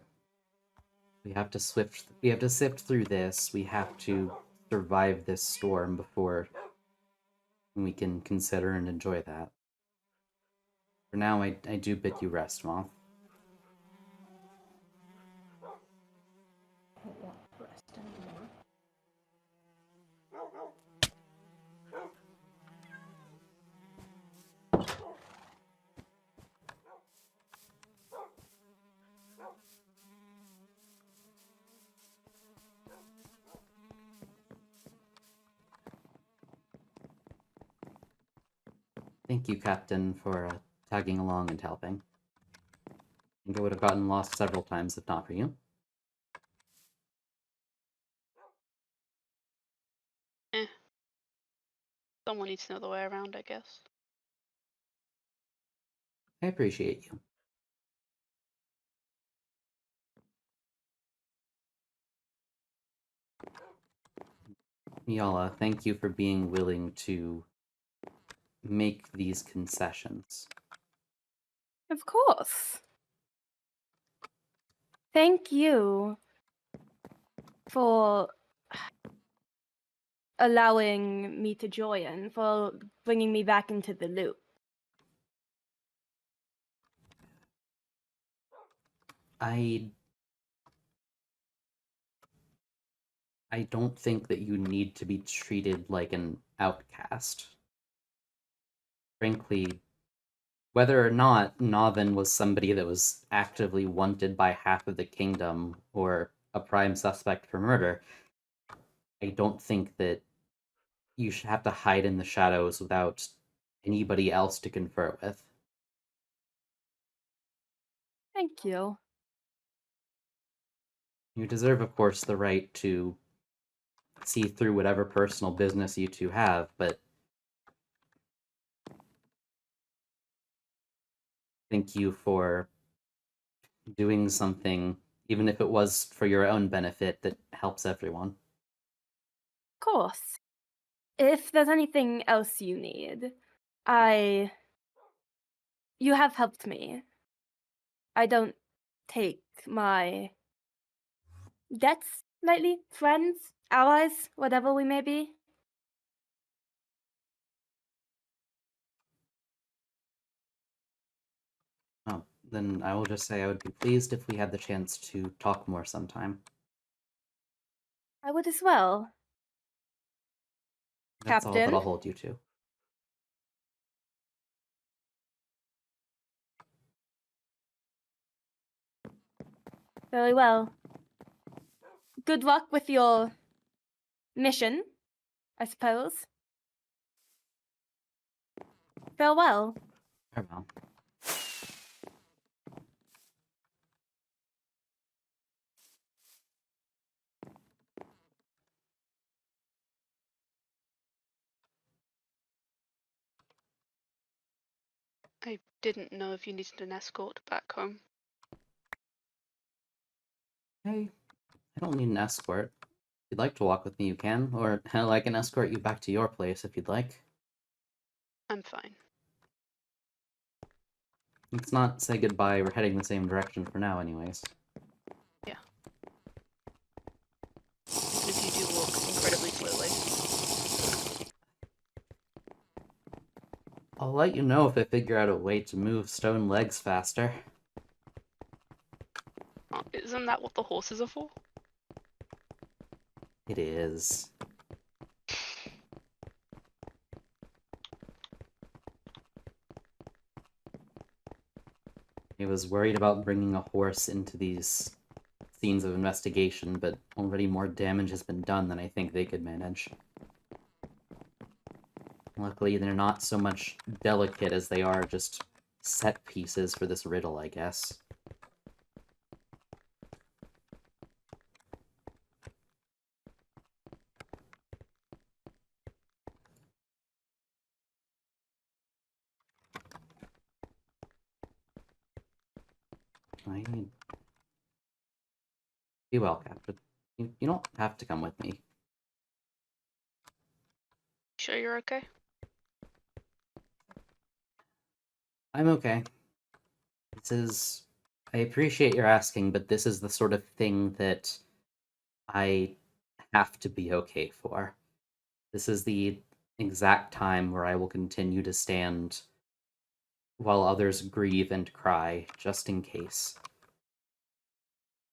we have to sift through this. We have to survive this storm before we can consider and enjoy that. For now, I do bid you rest, Moth. I don't want rest. Thank you, Captain, for tagging along and helping. I think I would have gotten lost several times if not for you. Someone needs to know the way around, I guess. I appreciate you. Yala, thank you for being willing to make these concessions. Of course. Thank you for allowing me to join, for bringing me back into the loop. I don't think that you need to be treated like an outcast. Frankly, whether or not Navan was somebody that was actively wanted by half of the kingdom or a prime suspect for murder, I don't think that you should have to hide in the shadows without anybody else to confer with. Thank you. You deserve, of course, the right to see through whatever personal business you two have, but thank you for doing something, even if it was for your own benefit, that helps everyone. Of course. If there's anything else you need, you have helped me. I don't take my debts lightly, friends, allies, whatever we may be. Oh, then I will just say I would be pleased if we had the chance to talk more sometime. I would as well. That's all that Captain? I'll hold you to. Very well. Good luck with your mission, I suppose. Farewell. Farewell. I didn't know if you needed an escort back home. Hey, I don't need an escort. If you'd like to walk with me, you can, or hell, I can escort you back to your place if you'd like. I'm fine. Let's not say goodbye, we're heading the same direction for now anyways. Yeah. Even if you do walk incredibly slowly. I'll let you know if I figure out a way to move stone legs faster. Oh, isn't that what the horses are for? It is. I was worried about bringing a horse into these scenes of investigation, but already more damage has been done than I think they could manage. Luckily, they're not so much delicate as they are just set pieces for this riddle, I guess. Be well, Captain. You don't have to come with me. Sure you're okay? I'm okay. I appreciate your asking, but this is the sort of thing that I have to be okay for. This is the exact time where I will continue to stand while others grieve and cry, just in case.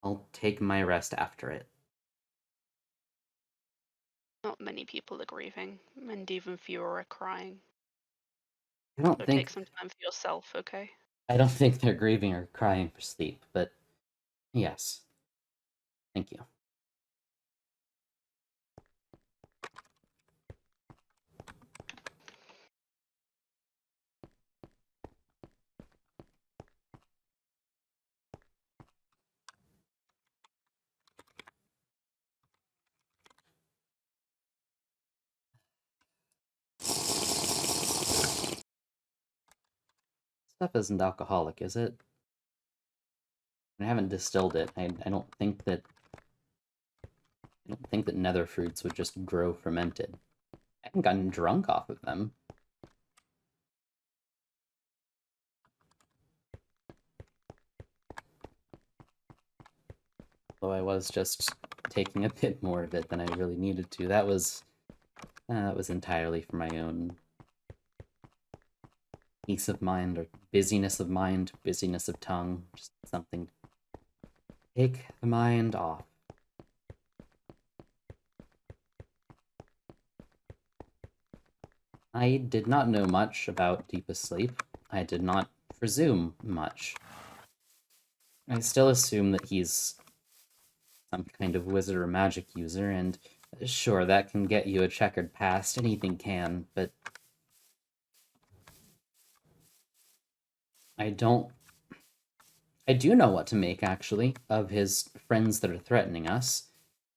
I'll take my rest after it. Not many people are grieving, and even fewer are crying. I don't So think take some time for yourself, okay? I don't think they're grieving or crying for sleep, but yes. Thank you. Stuff isn't alcoholic, is it? I haven't distilled it. I don't think that nether fruits would just grow fermented. I haven't gotten drunk off of them. Though I was just taking a bit more of it than I really needed to. That was entirely for my own peace of mind, or busyness of mind, busyness of tongue, just something to take the mind off. I did not know much about deepest sleep. I did not presume much. I still assume that he's some kind of wizard or magic user, and sure, that can get you a checkered past, anything can, but I do know what to make, actually, of his friends that are threatening us.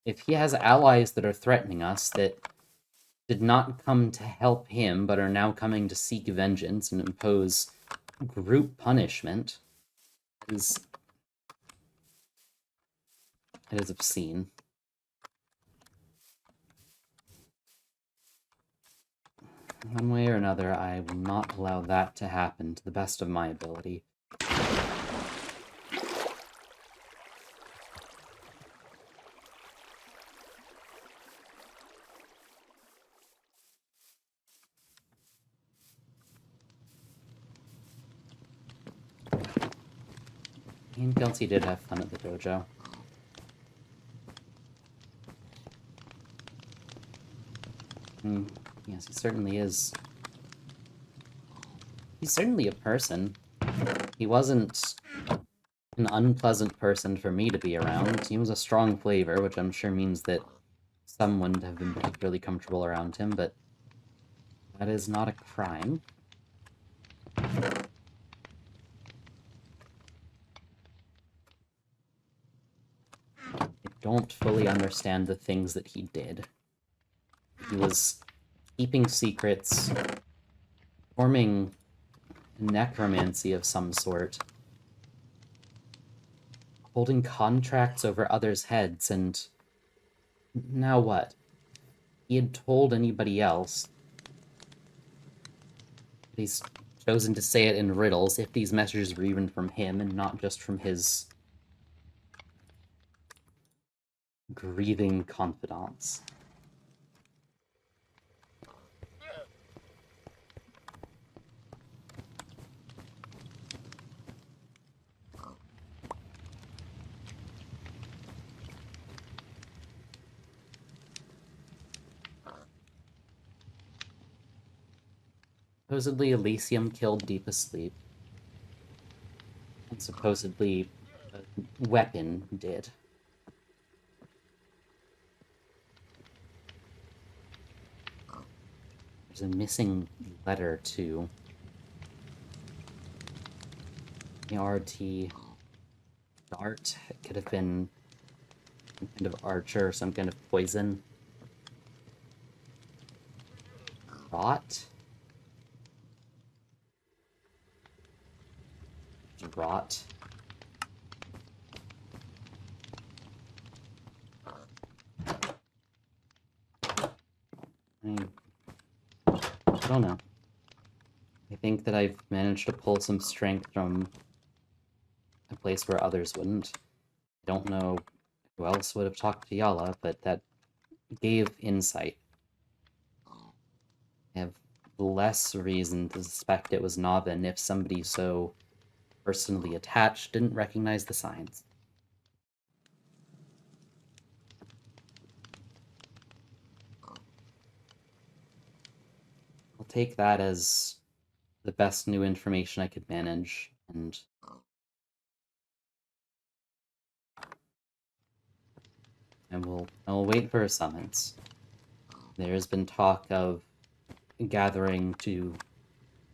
If he has allies that are threatening us that did not come to help him, but are now coming to seek vengeance and impose group punishment, it is obscene. One way or another, I will not allow that to happen to the best of my ability. Me and Kelsey did have fun at the dojo. Yes, he certainly is. He's certainly a person. He wasn't an unpleasant person for me to be around. He was a strong flavor, which I'm sure means that some wouldn't have been particularly comfortable around him, but that is not a crime. I don't fully understand the things that he did. He was keeping secrets, forming necromancy of some sort, holding contracts over others' heads, and now what? He had told anybody else. He's chosen to say it in riddles, if these messages were even from him and not just from his grieving confidants. Supposedly Elysium killed Deepest Sleep. And supposedly a weapon did. There's a missing letter too. The RT dart. It could have been some kind of archer or some kind of poison. Rot? Rot. I don't know. I think that I've managed to pull some strength from a place where others wouldn't. I don't know who else would have talked to Yala, but that gave insight. I have less reason to suspect it was Navin if somebody so personally attached didn't recognize the signs. I'll take that as the best new information I could manage, and I will wait for a summons. There has been talk of gathering to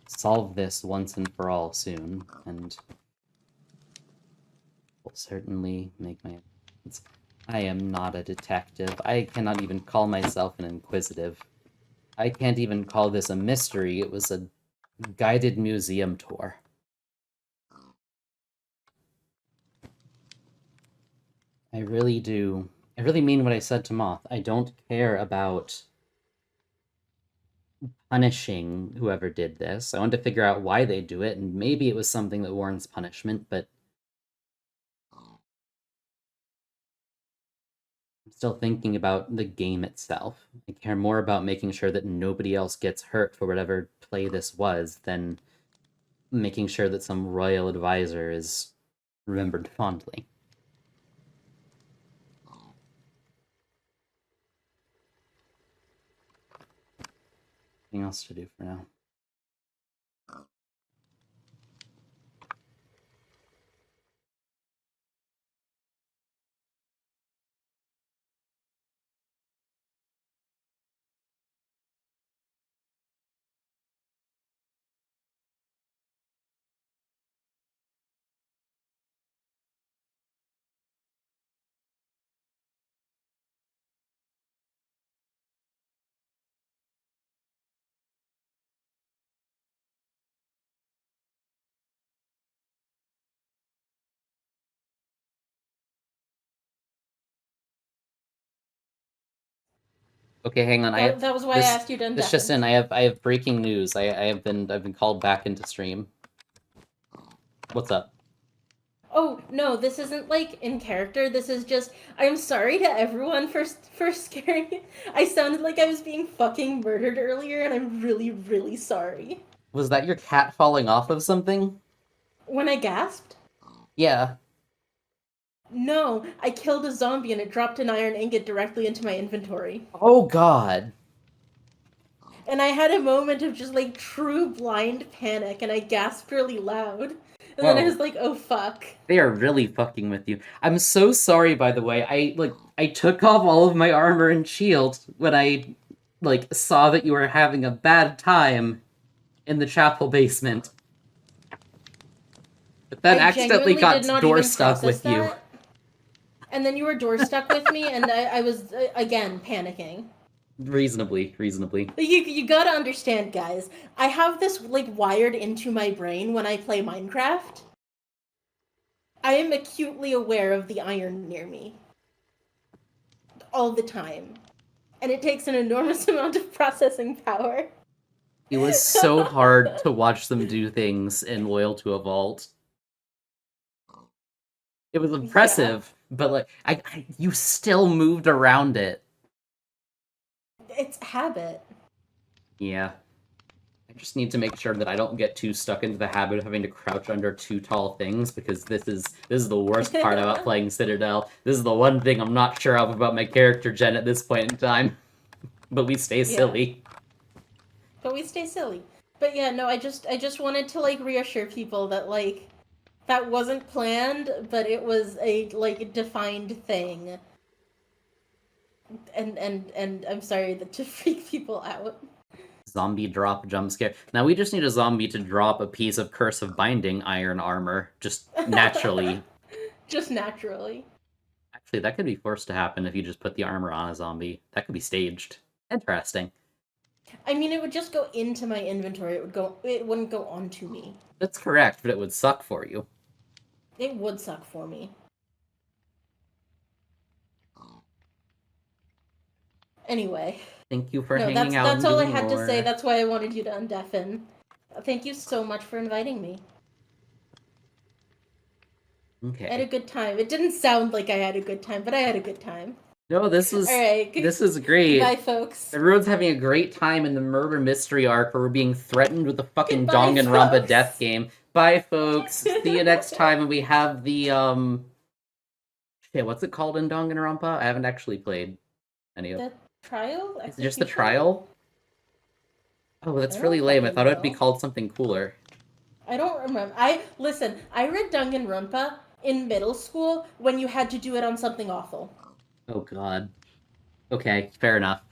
solve this once and for all soon, and will certainly make my... I am not a detective. I cannot even call myself an inquisitive. I can't even call this a mystery. It was a guided museum tour. I really do. I really mean what I said to Moth. I don't care about punishing whoever did this. I want to figure out why they do it, and maybe it was something that warrants punishment, but I'm still thinking about the game itself. I care more about making sure that nobody else gets hurt for whatever play this was than making sure that some royal advisor is remembered fondly. Nothing else to do for now. Okay, hang on. That was why I asked you to This just in. I have breaking news. I've been called back into stream. What's up? Oh, no, this isn't, like, in character. This is just, I'm sorry to everyone for scaring you. I sounded like I was being fucking murdered earlier, and I'm really, really sorry. Was that your cat falling off of something? When I gasped? Yeah. No, I killed a zombie and it dropped an iron ingot directly into my inventory. Oh god. And I had a moment of just, like, true blind panic, and I gasped really loud. And then I Whoa. was like, oh fuck. They are really fucking with you. I'm so sorry, by the way. I took off all of my armor and shield when I, saw that you were having a bad time in the chapel basement. But then I accidentally genuinely got did not door even stuck process with you. that. And then you were door stuck with me, and I was, again, panicking. Reasonably. You gotta understand, guys. I have this, like, wired into my brain when I play Minecraft. I am acutely aware of the iron near me. All the time. And it takes an enormous amount of processing power. It was so hard to watch them do things in Loyal to a Vault. It was impressive, but you still moved around it. It's habit. Yeah. I just need to make sure that I don't get too stuck into the habit of having to crouch under two tall things, because this is the worst part about playing Citadel. This is the one thing I'm not sure of about my character gen at this point in time. But we stay silly. But we stay silly. But yeah, no, I just wanted to, like, reassure people that, like, that wasn't planned, but it was a, like, defined thing. And I'm sorry to freak people out. Zombie drop jump scare. Now we just need a zombie to drop a piece of Curse of Binding iron armor, just naturally. Just naturally. Actually, that could be forced to happen if you just put the armor on a zombie. That could be staged. Interesting. I mean, it would just go into my inventory. It wouldn't go onto me. That's correct, but it would suck for you. It would suck for me. Anyway. Thank you for hanging out. That's all I had to say. That's why I wanted you to undeafen. Thank you so much for inviting me. Okay. I had a good time. It didn't sound like I had a good time, but I had a good time. No, this was Alright, this is great. Goodbye, folks. Everyone's having a great time in the murder mystery arc where we're being threatened with a fucking Goodbye, Danganronpa folks. death game. Bye, folks. See you next time when we have the shit, what's it called in Danganronpa? I haven't actually played any of The trial? Is it just the trial? Oh, that's I really don't lame. I fucking thought it would be know. called something cooler. I don't remember. I read Danganronpa in middle school when you had to do it on something awful. Oh god. Okay, fair enough.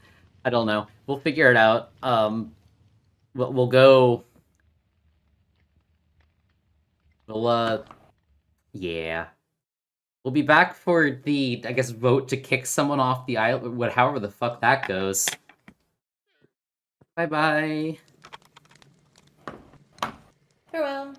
I don't know. We'll figure it out. We'll go. Yeah. We'll be back for the, I guess, vote to kick someone off the island, however the fuck that goes. Bye-bye. Farewell.